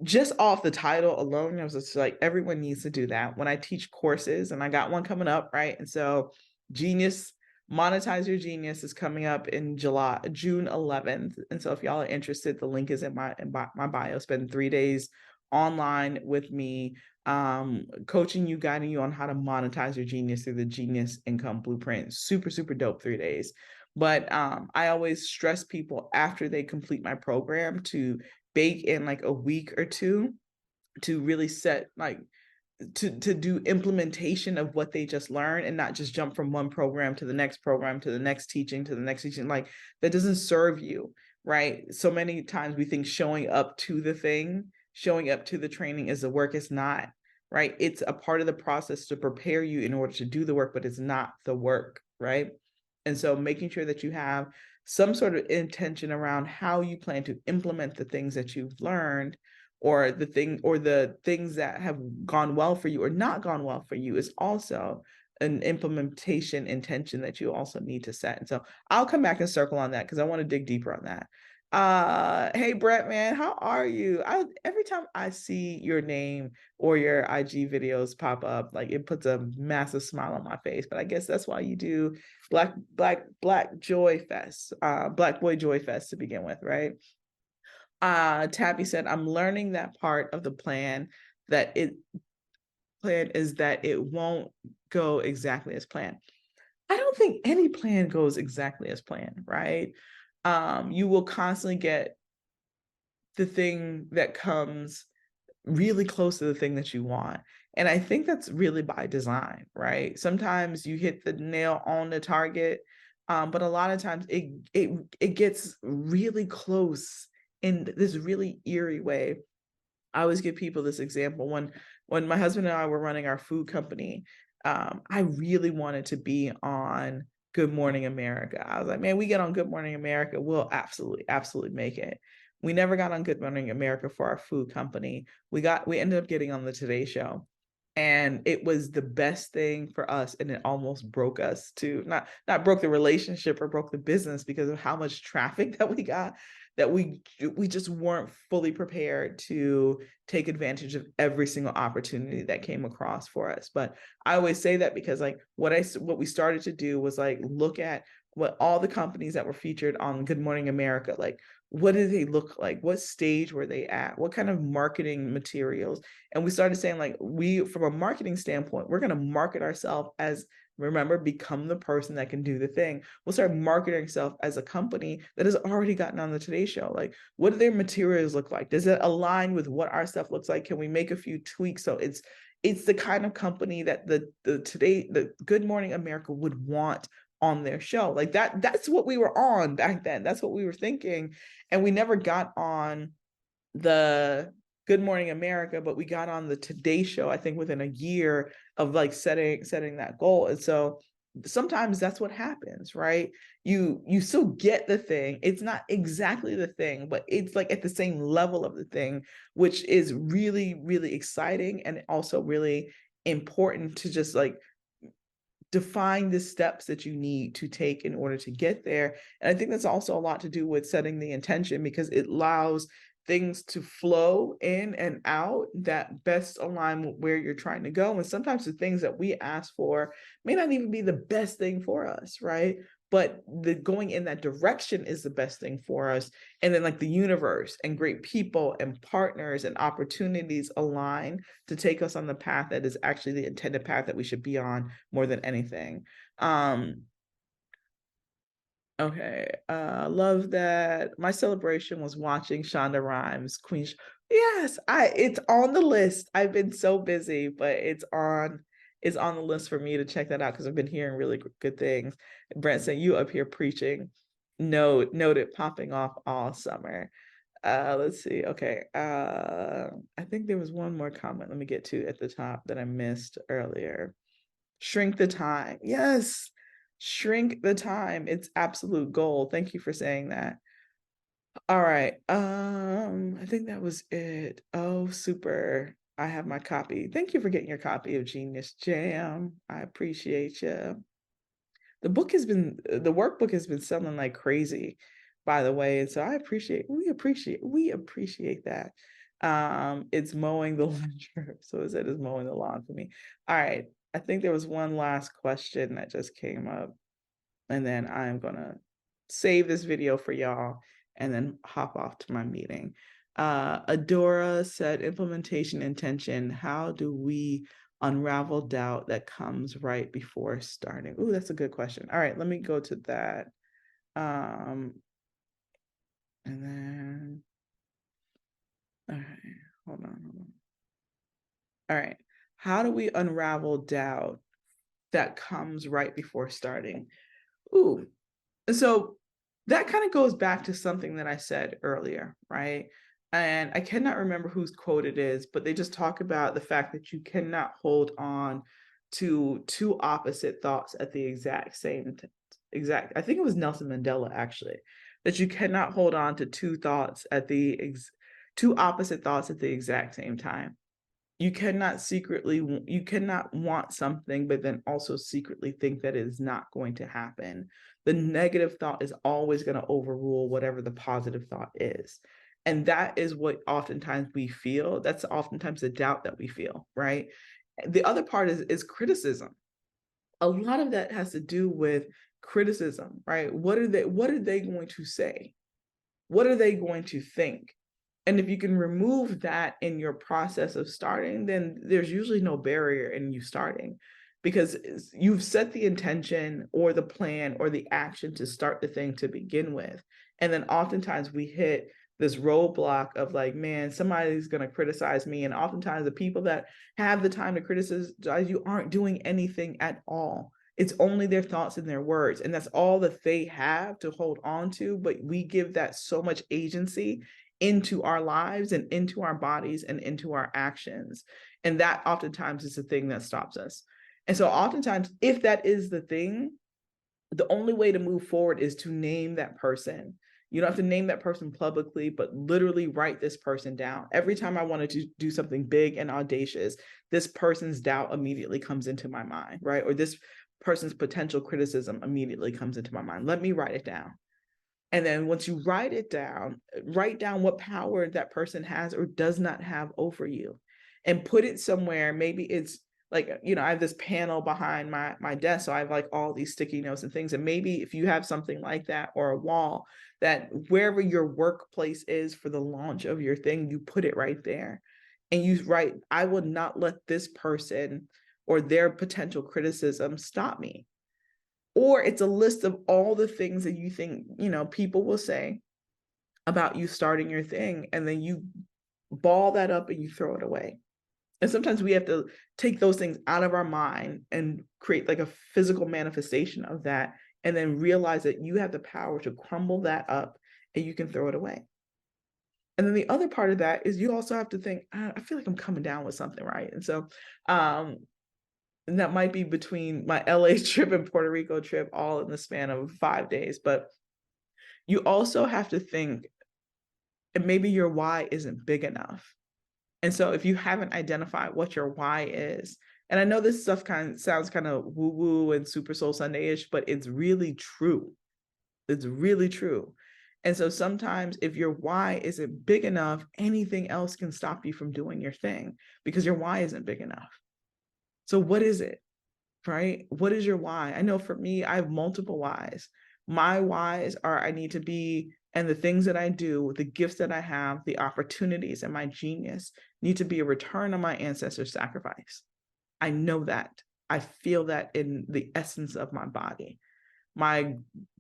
just off the title alone, I was just like, everyone needs to do that. When I teach courses, and I got one coming up, right? And so Genius, Monetize Your Genius is coming up in June 11th. And so if y'all are interested, the link is in my bio. Spend 3 days online with me, coaching you, guiding you on how to monetize your genius through the Genius Income Blueprint. Super, super dope 3 days. But I always stress people after they complete my program to bake in like a week or two to really set like to do implementation of what they just learned, and not just jump from one program to the next program to the next teaching to the next teaching. Like, that doesn't serve you, right? So many times we think showing up to the training is the work. It's not, right? It's a part of the process to prepare you in order to do the work, but it's not the work, right? And so making sure that you have some sort of intention around how you plan to implement the things that you've learned, or the things that have gone well for you or not gone well for you, is also an implementation intention that you also need to set. And so I'll come back and circle on that because I want to dig deeper on that. Hey Brett, man, how are you? Every time I see your name or your IG videos pop up, like, it puts a massive smile on my face. But I guess that's why you do Black Joy Fest, Black Boy Joy Fest to begin with, right? Tabby said, I'm learning that part of the plan is that it won't go exactly as planned. I don't think any plan goes exactly as planned, right? You will constantly get the thing that comes really close to the thing that you want. And I think that's really by design, right? Sometimes you hit the nail on the target, but a lot of times it gets really close in this really eerie way. I always give people this example. When my husband and I were running our food company, I really wanted to be on Good Morning America. I was like, man, we get on Good Morning America, we'll absolutely make it. We never got on Good Morning America for our food company. We ended up getting on the Today Show. And it was the best thing for us, and it almost broke us too. Not broke the relationship or broke the business because of how much traffic that we got. that we just weren't fully prepared to take advantage of every single opportunity that came across for us. But I always say that because like what we started to do was like look at what all the companies that were featured on Good Morning America, like what did they look like? What stage were they at? What kind of marketing materials? And we started saying like we, from a marketing standpoint, we're going to market ourselves as, remember, become the person that can do the thing. We'll start marketing ourselves as a company that has already gotten on the Today Show. Like, what do their materials look like? Does it align with what our stuff looks like? Can we make a few tweaks so it's the kind of company that the Good Morning America would want on their show? Like that's what we were on back then. That's what we were thinking. And we never got on the Good Morning America, but we got on the Today Show, I think within a year of like setting that goal. And so sometimes that's what happens, right? You still get the thing. It's not exactly the thing, but it's like at the same level of the thing, which is really, really exciting and also really important to just like define the steps that you need to take in order to get there. And I think that's also a lot to do with setting the intention, because it allows things to flow in and out that best align with where you're trying to go. And sometimes the things that we ask for may not even be the best thing for us, right? But the going in that direction is the best thing for us. And then like the universe and great people and partners and opportunities align to take us on the path that is actually the intended path that we should be on more than anything. Okay. Love that. My celebration was watching Shonda Rhimes, Queen. Yes, it's on the list. I've been so busy, but it's on the list for me to check that out because I've been hearing really good things. Brent saying you up here preaching. Noted, popping off all summer. Let's see. Okay. I think there was one more comment let me get to at the top that I missed earlier. Shrink the time. Yes. Shrink the time. It's absolute gold. Thank you for saying that. All right. I think that was it. Oh, super. I have my copy. Thank you for getting your copy of Genius Jam. I appreciate you. The workbook has been selling like crazy, by the way. And so we appreciate that. It's mowing the lawn. So is it is mowing the lawn for me. All right. I think there was one last question that just came up, and then I'm gonna save this video for y'all and then hop off to my meeting. Adora said, implementation intention. How do we unravel doubt that comes right before starting? Ooh, that's a good question. All right, let me go to that. And then, all right, hold on. All right, how do we unravel doubt that comes right before starting? Ooh, so that kind of goes back to something that I said earlier, right? And I cannot remember whose quote it is, but they just talk about the fact that you cannot hold on to two opposite thoughts at the I think it was Nelson Mandela actually, that you cannot hold on to two opposite thoughts at the exact same time. You cannot want something but then also secretly think that it is not going to happen. The negative thought is always going to overrule whatever the positive thought is, and that is what oftentimes we feel. That's oftentimes the doubt that we feel, right? The other part is criticism. A lot of that has to do with criticism, right? What are they going to say? What are they going to think? And if you can remove that in your process of starting, then there's usually no barrier in you starting, because you've set the intention or the plan or the action to start the thing to begin with. And then oftentimes we hit this roadblock of like, man, somebody's going to criticize me. And oftentimes the people that have the time to criticize you aren't doing anything at all. It's only their thoughts and their words, and that's all that they have to hold on to. But we give that so much agency into our lives and into our bodies and into our actions. And that oftentimes is the thing that stops us. And so oftentimes, if that is the thing, the only way to move forward is to name that person. You don't have to name that person publicly, but literally write this person down. Every time I wanted to do something big and audacious, this person's doubt immediately comes into my mind, right? Or this person's potential criticism immediately comes into my mind. Let me write it down. And then once you write down what power that person has or does not have over you, and put it somewhere. Maybe it's like, I have this panel behind my desk, so I have like all these sticky notes and things. And maybe if you have something like that, or a wall, that wherever your workplace is for the launch of your thing, you put it right there. And you write, I will not let this person or their potential criticism stop me. Or it's a list of all the things that you think, people will say about you starting your thing, and then you ball that up and you throw it away. And sometimes we have to take those things out of our mind and create like a physical manifestation of that, and then realize that you have the power to crumble that up and you can throw it away. And then the other part of that is you also have to think, I feel like I'm coming down with something, right? And so and that might be between my LA trip and Puerto Rico trip, all in the span of 5 days. But you also have to think, and maybe your why isn't big enough. And so if you haven't identified what your why is, and I know this stuff sounds kind of woo-woo and Super Soul Sunday-ish, but it's really true. It's really true. And so sometimes if your why isn't big enough, anything else can stop you from doing your thing because your why isn't big enough. So what is it, right? What is your why? I know for me, I have multiple whys. My whys are I need to be, and the things that I do, the gifts that I have, the opportunities, and my genius need to be a return on my ancestors' sacrifice. I know that. I feel that in the essence of my body. My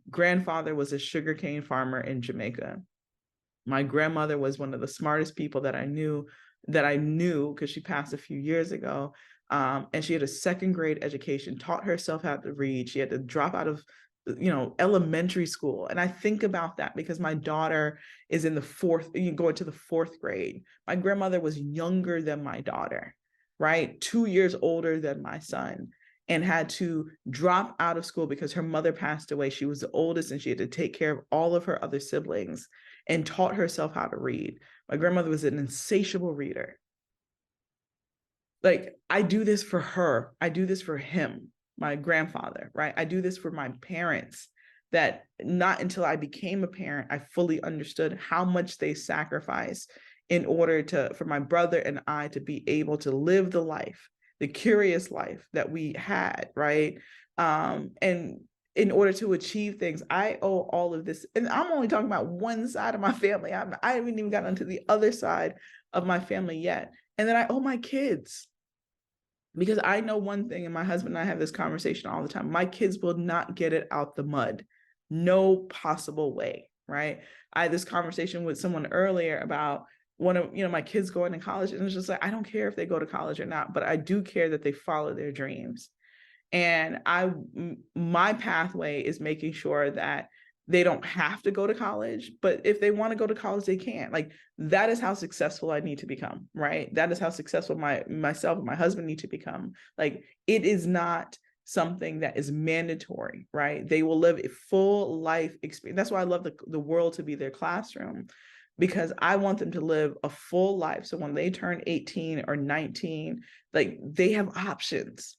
grandfather was a sugarcane farmer in Jamaica. My grandmother was one of the smartest people that I knew because she passed a few years ago. And she had a second grade education, taught herself how to read. She had to drop out of elementary school. And I think about that because my daughter is in the going to the fourth grade. My grandmother was younger than my daughter, right? 2 years older than my son, and had to drop out of school because her mother passed away. She was the oldest and she had to take care of all of her other siblings, and taught herself how to read. My grandmother was an insatiable reader. Like, I do this for her. I do this for him, my grandfather, right? I do this for my parents, that not until I became a parent, I fully understood how much they sacrifice in order for my brother and I to be able to live the life, the curious life that we had, right? And in order to achieve things, I owe all of this. And I'm only talking about one side of my family. I haven't even gotten to the other side of my family yet. And then I owe my kids. Because I know one thing, and my husband and I have this conversation all the time: my kids will not get it out the mud. No possible way, right? I had this conversation with someone earlier about one of my kids going to college, and it's just like, I don't care if they go to college or not, but I do care that they follow their dreams. And my pathway is making sure that they don't have to go to college, but if they want to go to college, they can. Like, that is how successful I need to become, right? That is how successful myself and my husband need to become. Like, it is not something that is mandatory, right? They will live a full life experience. That's why I love the world to be their classroom, because I want them to live a full life. So when they turn 18 or 19, like, they have options.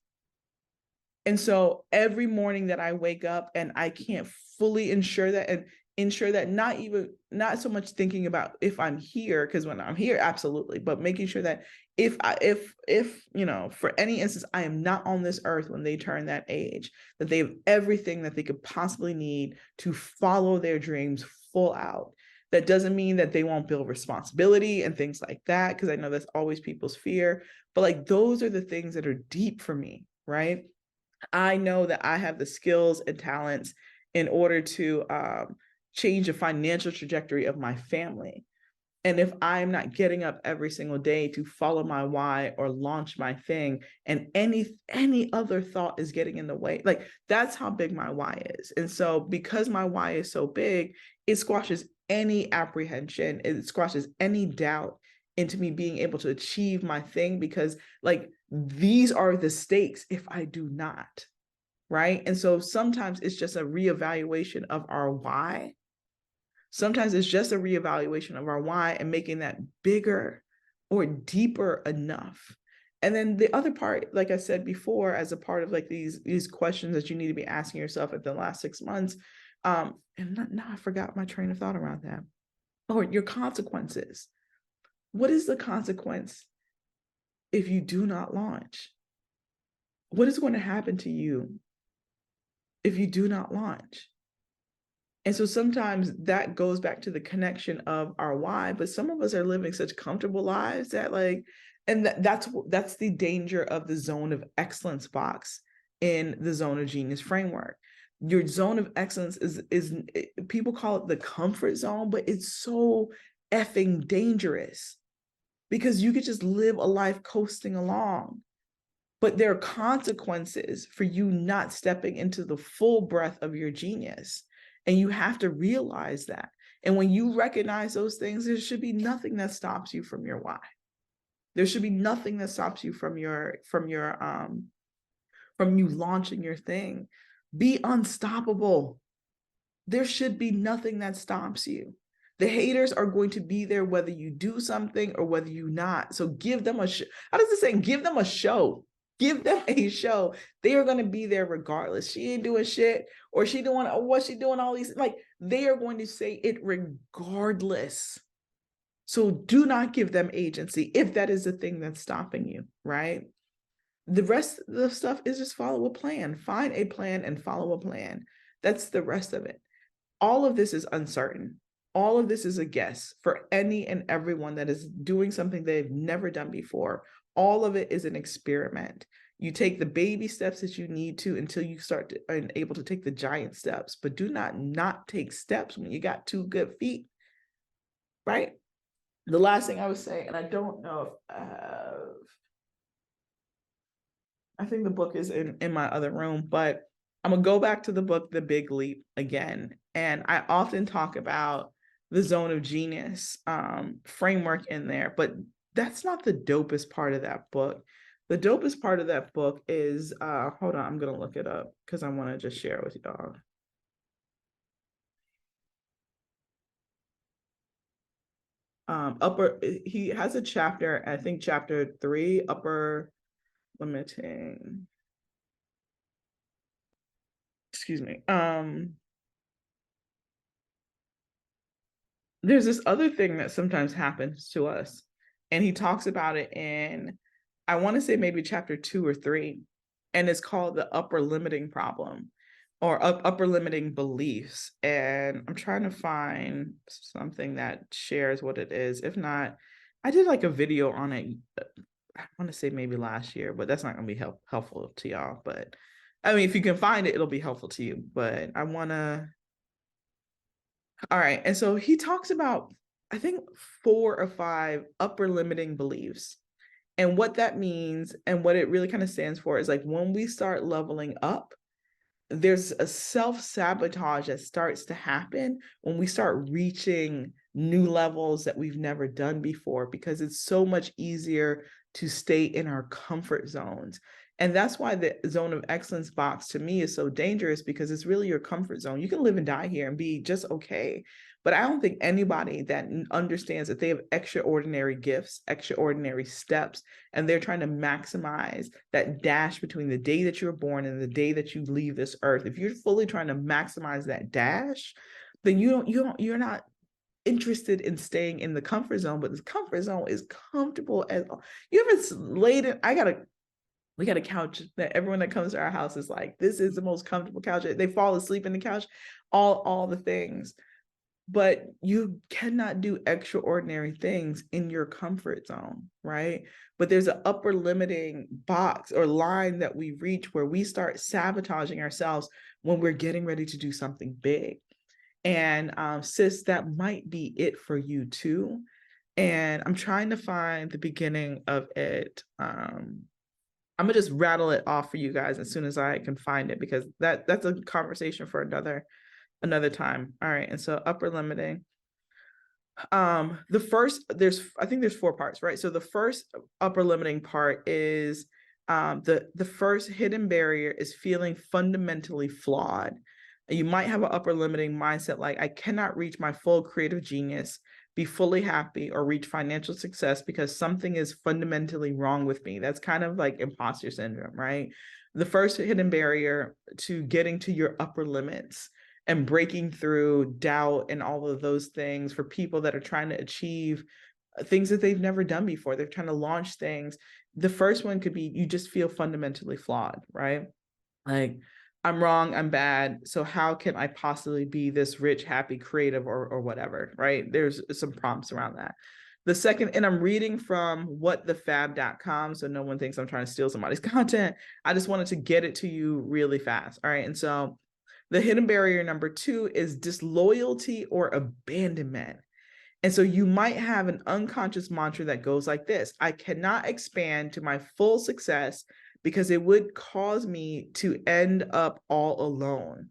And so every morning that I wake up and I can't fully ensure that, and ensure that, not so much thinking about if I'm here, because when I'm here, absolutely, but making sure that if for any instance, I am not on this earth when they turn that age, that they have everything that they could possibly need to follow their dreams full out. That doesn't mean that they won't build responsibility and things like that, because I know that's always people's fear. But like, those are the things that are deep for me, right? I know that I have the skills and talents in order to change the financial trajectory of my family. And if I'm not getting up every single day to follow my why or launch my thing, and any other thought is getting in the way, like, that's how big my why is. And so because my why is so big, it squashes any apprehension, it squashes any doubt into me being able to achieve my thing, because like, these are the stakes if I do not, right? And so sometimes it's just a reevaluation of our why. Sometimes it's just a reevaluation of our why and making that bigger or deeper enough. And then the other part, like I said before, as a part of like these questions that you need to be asking yourself in the last 6 months, And now I forgot my train of thought around that. Or your consequences. What is the consequence if you do not launch? What is going to happen to you if you do not launch? And so sometimes that goes back to the connection of our why, but some of us are living such comfortable lives that that's the danger of the zone of excellence box in the zone of genius framework. Your zone of excellence is people call it the comfort zone, but it's so effing dangerous because you could just live a life coasting along. But there are consequences for you not stepping into the full breadth of your genius. And you have to realize that. And when you recognize those things, there should be nothing that stops you from your why. There should be nothing that stops you from you launching your thing. Be unstoppable. There should be nothing that stops you. The haters are going to be there whether you do something or whether you not. So give them a show. How does it say? Give them a show. Give them a show. They are going to be there regardless. She ain't doing shit, or she doing, or what she doing, all these, like, they are going to say it regardless. So do not give them agency if that is the thing that's stopping you, right? The rest of the stuff is just follow a plan. Find a plan and follow a plan. That's the rest of it. All of this is uncertain. All of this is a guess for any and everyone that is doing something they've never done before. All of it is an experiment. You take the baby steps that you need to until you start to and able to take the giant steps, but do not take steps when you got 2 good feet, right? The last thing I would say, and I don't know if I think the book is in my other room, but I'm gonna go back to the book, The Big Leap, again. And I often talk about the zone of genius framework in there, but that's not the dopest part of that book. The dopest part of that book is, hold on, I'm gonna look it up because I wanna just share it with y'all. He has a chapter, I think chapter 3, upper limiting, excuse me. There's this other thing that sometimes happens to us, and he talks about it in, I want to say maybe chapter 2 or 3, and it's called the upper limiting problem, or upper limiting beliefs. And I'm trying to find something that shares what it is. If not, I did like a video on it, I want to say maybe last year, but that's not going to be helpful to y'all. But I mean, if you can find it, it'll be helpful to you. But I want to, all right. And so he talks about, I think, 4 or 5 upper limiting beliefs. And what that means and what it really kind of stands for is, like, when we start leveling up, there's a self-sabotage that starts to happen when we start reaching new levels that we've never done before, because it's so much easier to stay in our comfort zones. And that's why the zone of excellence box to me is so dangerous, because it's really your comfort zone. You can live and die here and be just okay. But I don't think anybody that understands that they have extraordinary gifts, extraordinary steps, and they're trying to maximize that dash between the day that you're born and the day that you leave this earth. If you're fully trying to maximize that dash, then you're not interested in staying in the comfort zone. But the comfort zone is comfortable as you ever laid it. We got a couch that everyone that comes to our house is like, this is the most comfortable couch. They fall asleep in the couch, all the things. But you cannot do extraordinary things in your comfort zone, right? But there's an upper limiting box or line that we reach where we start sabotaging ourselves when we're getting ready to do something big. And sis, that might be it for you too. And I'm trying to find the beginning of it. I'm gonna just rattle it off for you guys as soon as I can find it, because that's a conversation for another time. All right. And so upper limiting. The first, I think there's 4 parts, right? So the first upper limiting part is the first hidden barrier is feeling fundamentally flawed. You might have an upper limiting mindset like, I cannot reach my full creative genius, be fully happy, or reach financial success because something is fundamentally wrong with me. That's kind of like imposter syndrome, right? The first hidden barrier to getting to your upper limits. and breaking through doubt and all of those things for people that are trying to achieve things that they've never done before. They're trying to launch things. The first one could be you just feel fundamentally flawed, right? Like, I'm wrong, I'm bad. So how can I possibly be this rich, happy, creative, or whatever, right? There's some prompts around that. The second, and I'm reading from whatthefab.com, so no one thinks I'm trying to steal somebody's content. I just wanted to get it to you really fast. All right. And so the hidden barrier number 2 is disloyalty or abandonment. And so you might have an unconscious mantra that goes like this: I cannot expand to my full success because it would cause me to end up all alone,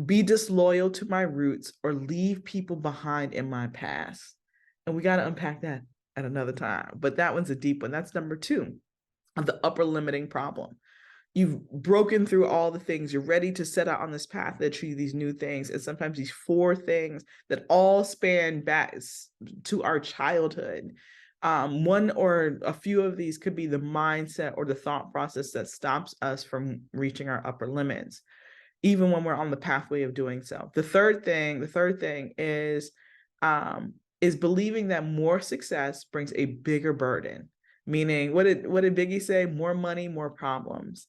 be disloyal to my roots, or leave people behind in my past. And we got to unpack that at another time. But that one's a deep one. That's number 2 of the upper limiting problem. You've broken through all the things. You're ready to set out on this path that achieve these new things. And sometimes these 4 things that all span back to our childhood. One or a few of these could be the mindset or the thought process that stops us from reaching our upper limits, even when we're on the pathway of doing so. The third thing is believing that more success brings a bigger burden. Meaning, what did Biggie say? More money, more problems.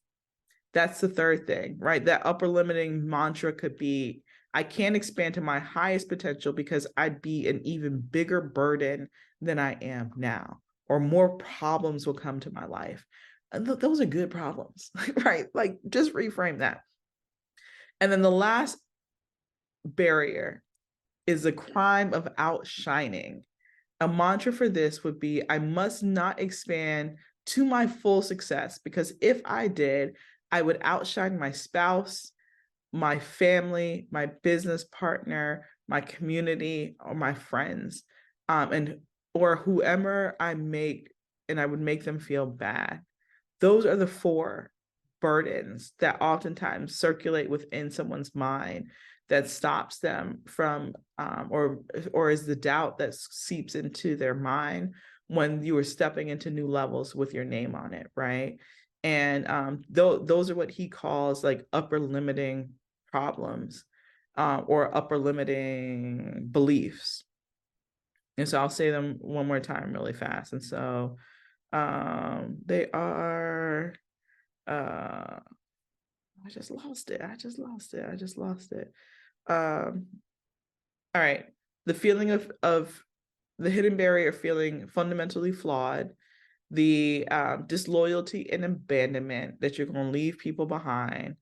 That's the third thing, right? That upper limiting mantra could be, I can't expand to my highest potential because I'd be an even bigger burden than I am now, or more problems will come to my life. And those are good problems, right? Like, just reframe that. And then the last barrier is the crime of outshining. A mantra for this would be, I must not expand to my full success, because if I did, I would outshine my spouse, my family, my business partner, my community, or my friends, or whoever I make, and I would make them feel bad. Those are the 4 burdens that oftentimes circulate within someone's mind that stops them from, or is the doubt that seeps into their mind when you are stepping into new levels with your name on it, right? And those are what he calls like upper limiting problems, or upper limiting beliefs. And so I'll say them one more time really fast. And so they are, I just lost it. All right. The feeling of the hidden barrier, feeling fundamentally flawed, the disloyalty and abandonment, that you're going to leave people behind,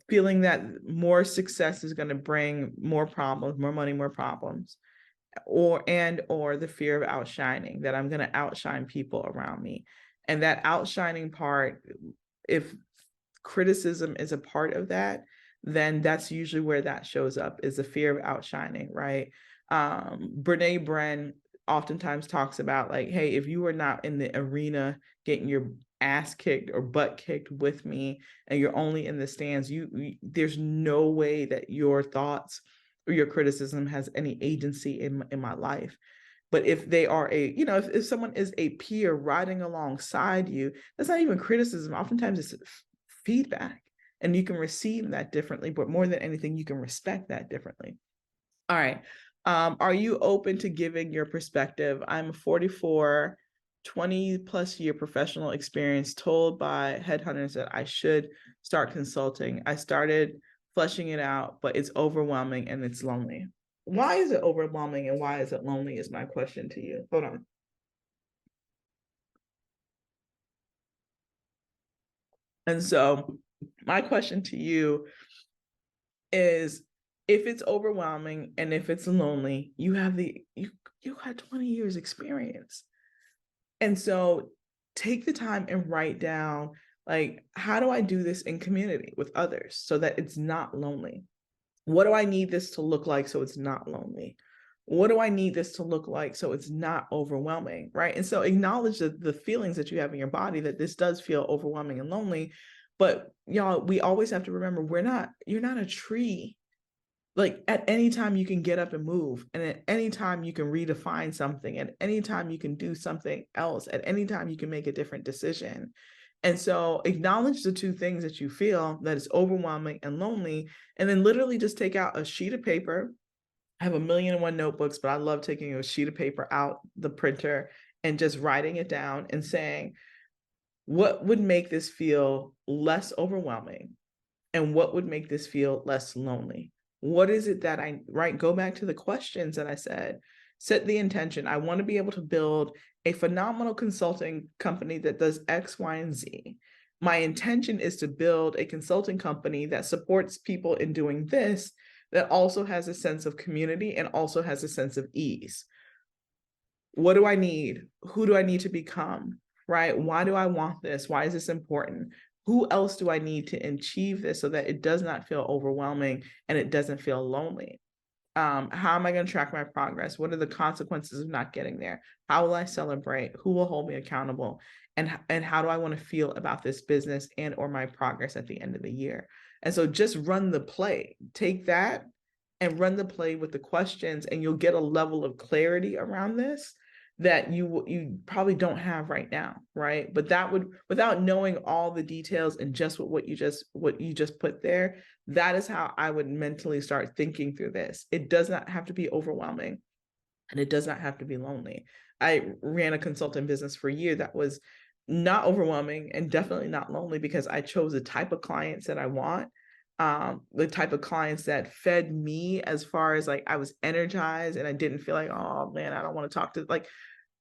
feeling that more success is going to bring more problems, more money, more problems, or the fear of outshining, that I'm going to outshine people around me. And that outshining part, if criticism is a part of that, then that's usually where that shows up, is the fear of outshining, right? Brene Brown oftentimes talks about, like, hey, if you are not in the arena getting your ass kicked or butt kicked with me, and you're only in the stands, there's no way that your thoughts or your criticism has any agency in my life. But if they are if someone is a peer riding alongside you, that's not even criticism. Oftentimes it's feedback, and you can receive that differently, but more than anything, you can respect that differently. All right. Are you open to giving your perspective? I'm 44, 20 plus year professional experience, told by headhunters that I should start consulting. I started fleshing it out, but it's overwhelming and it's lonely. Why is it overwhelming and why is it lonely is my question to you. Hold on. And so my question to you is, if it's overwhelming and if it's lonely, you have you had 20 years experience. And so take the time and write down, like, how do I do this in community with others so that it's not lonely? What do I need this to look like so it's not lonely? What do I need this to look like so it's not overwhelming, right? And so acknowledge the feelings that you have in your body, that this does feel overwhelming and lonely. But y'all, we always have to remember, you're not a tree. Like, at any time you can get up and move, and at any time you can redefine something, at any time you can do something else, at any time you can make a different decision. And so acknowledge the two things that you feel, that is overwhelming and lonely, and then literally just take out a sheet of paper. I have 1,000,001 notebooks, but I love taking a sheet of paper out the printer and just writing it down and saying, what would make this feel less overwhelming? And what would make this feel less lonely? What is it that right? Go back to the questions that I said. Set the intention. I want to be able to build a phenomenal consulting company that does X, Y, and Z. My intention is to build a consulting company that supports people in doing this, that also has a sense of community and also has a sense of ease. What do I need? Who do I need to become? Right? Why do I want this? Why is this important? Who else do I need to achieve this so that it does not feel overwhelming and it doesn't feel lonely? How am I going to track my progress? What are the consequences of not getting there? How will I celebrate? Who will hold me accountable? And how do I want to feel about this business and or my progress at the end of the year? And so just run the play. Take that and run the play with the questions, and you'll get a level of clarity around this that you probably don't have right now, right? But that would, without knowing all the details and just what you just put there, that is how I would mentally start thinking through this. It does not have to be overwhelming, and it does not have to be lonely. I ran a consulting business for a year that was not overwhelming and definitely not lonely, because I chose the type of clients that I want, the type of clients that fed me, as far as like I was energized and I didn't feel like, oh man, I don't want to talk to, like,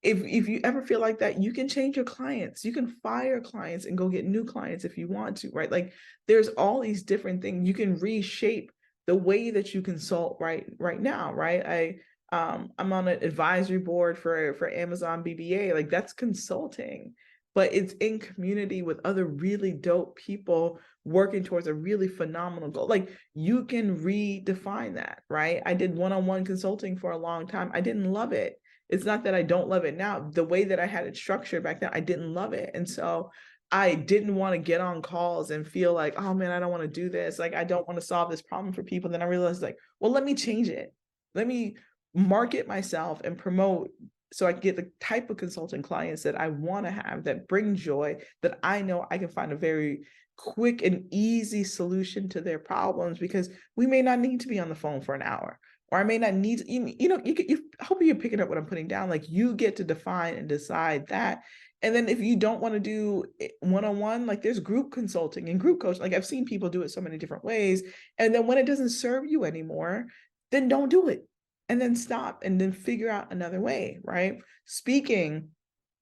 if you ever feel like that, you can change your clients. You can fire clients and go get new clients if you want to, right? Like, there's all these different things. You can reshape the way that you consult right now, right? I'm on an advisory board for Amazon BBA. Like, that's consulting, but it's in community with other really dope people working towards a really phenomenal goal. Like, you can redefine that, right? I did one-on-one consulting for a long time. I didn't love it. It's not that I don't love it now. The way that I had it structured back then, I didn't love it. And so I didn't want to get on calls and feel like, oh man, I don't want to do this. Like, I don't want to solve this problem for people. Then I realized, like, well, let me change it. Let me market myself and promote, so I can get the type of consulting clients that I want to have, that bring joy, that I know I can find a very quick and easy solution to their problems, because we may not need to be on the phone for an hour. Or I may not need, I hope you're picking up what I'm putting down. Like, you get to define and decide that. And then if you don't want to do one-on-one, like, there's group consulting and group coaching. Like, I've seen people do it so many different ways. And then when it doesn't serve you anymore, then don't do it. And then stop and then figure out another way, right? Speaking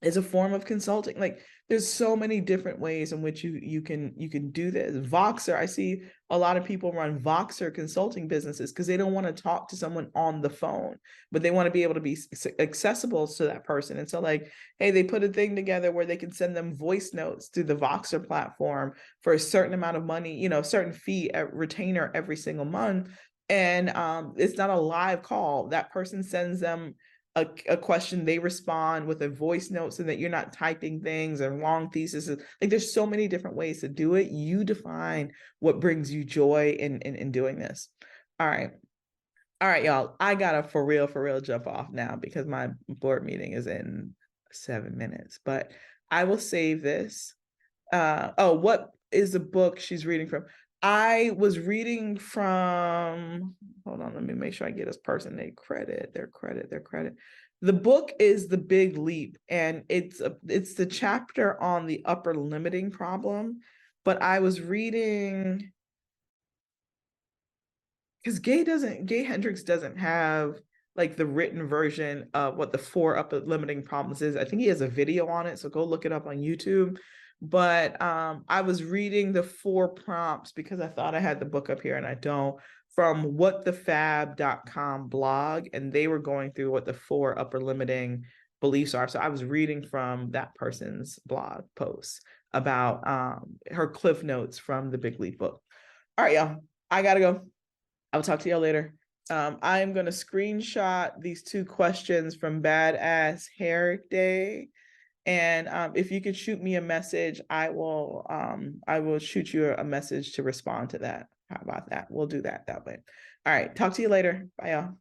is a form of consulting. Like, there's so many different ways in which you can do this. Voxer, I see a lot of people run Voxer consulting businesses because they don't want to talk to someone on the phone, but they want to be able to be accessible to that person. And so, like, hey, they put a thing together where they can send them voice notes through the Voxer platform for a certain amount of money, a certain fee, a retainer every single month. And it's not a live call. That person sends them a question, they respond with a voice note, so that you're not typing things and long theses. Like, there's so many different ways to do it. You define what brings you joy in doing this. All right, y'all. I gotta for real jump off now, because my board meeting is in 7 minutes. But I will save this. What is the book she's reading from? I was reading from, hold on, let me make sure I get this person their credit. The book is The Big Leap, and it's the chapter on the upper limiting problem. But I was reading, because Gay Hendricks doesn't have like the written version of what the 4 upper limiting problems is. I think he has a video on it, so go look it up on YouTube. But I was reading the 4 prompts because I thought I had the book up here and I don't, from whatthefab.com blog, and they were going through what the 4 upper limiting beliefs are. So I was reading from that person's blog post about her cliff notes from the Big Leap book. All right, y'all, I gotta go. I'll talk to y'all later. I am going to screenshot these 2 questions from Badass Hair Day. And if you could shoot me a message, I will shoot you a message to respond to that. How about that? We'll do that way. All right. Talk to you later. Bye, y'all.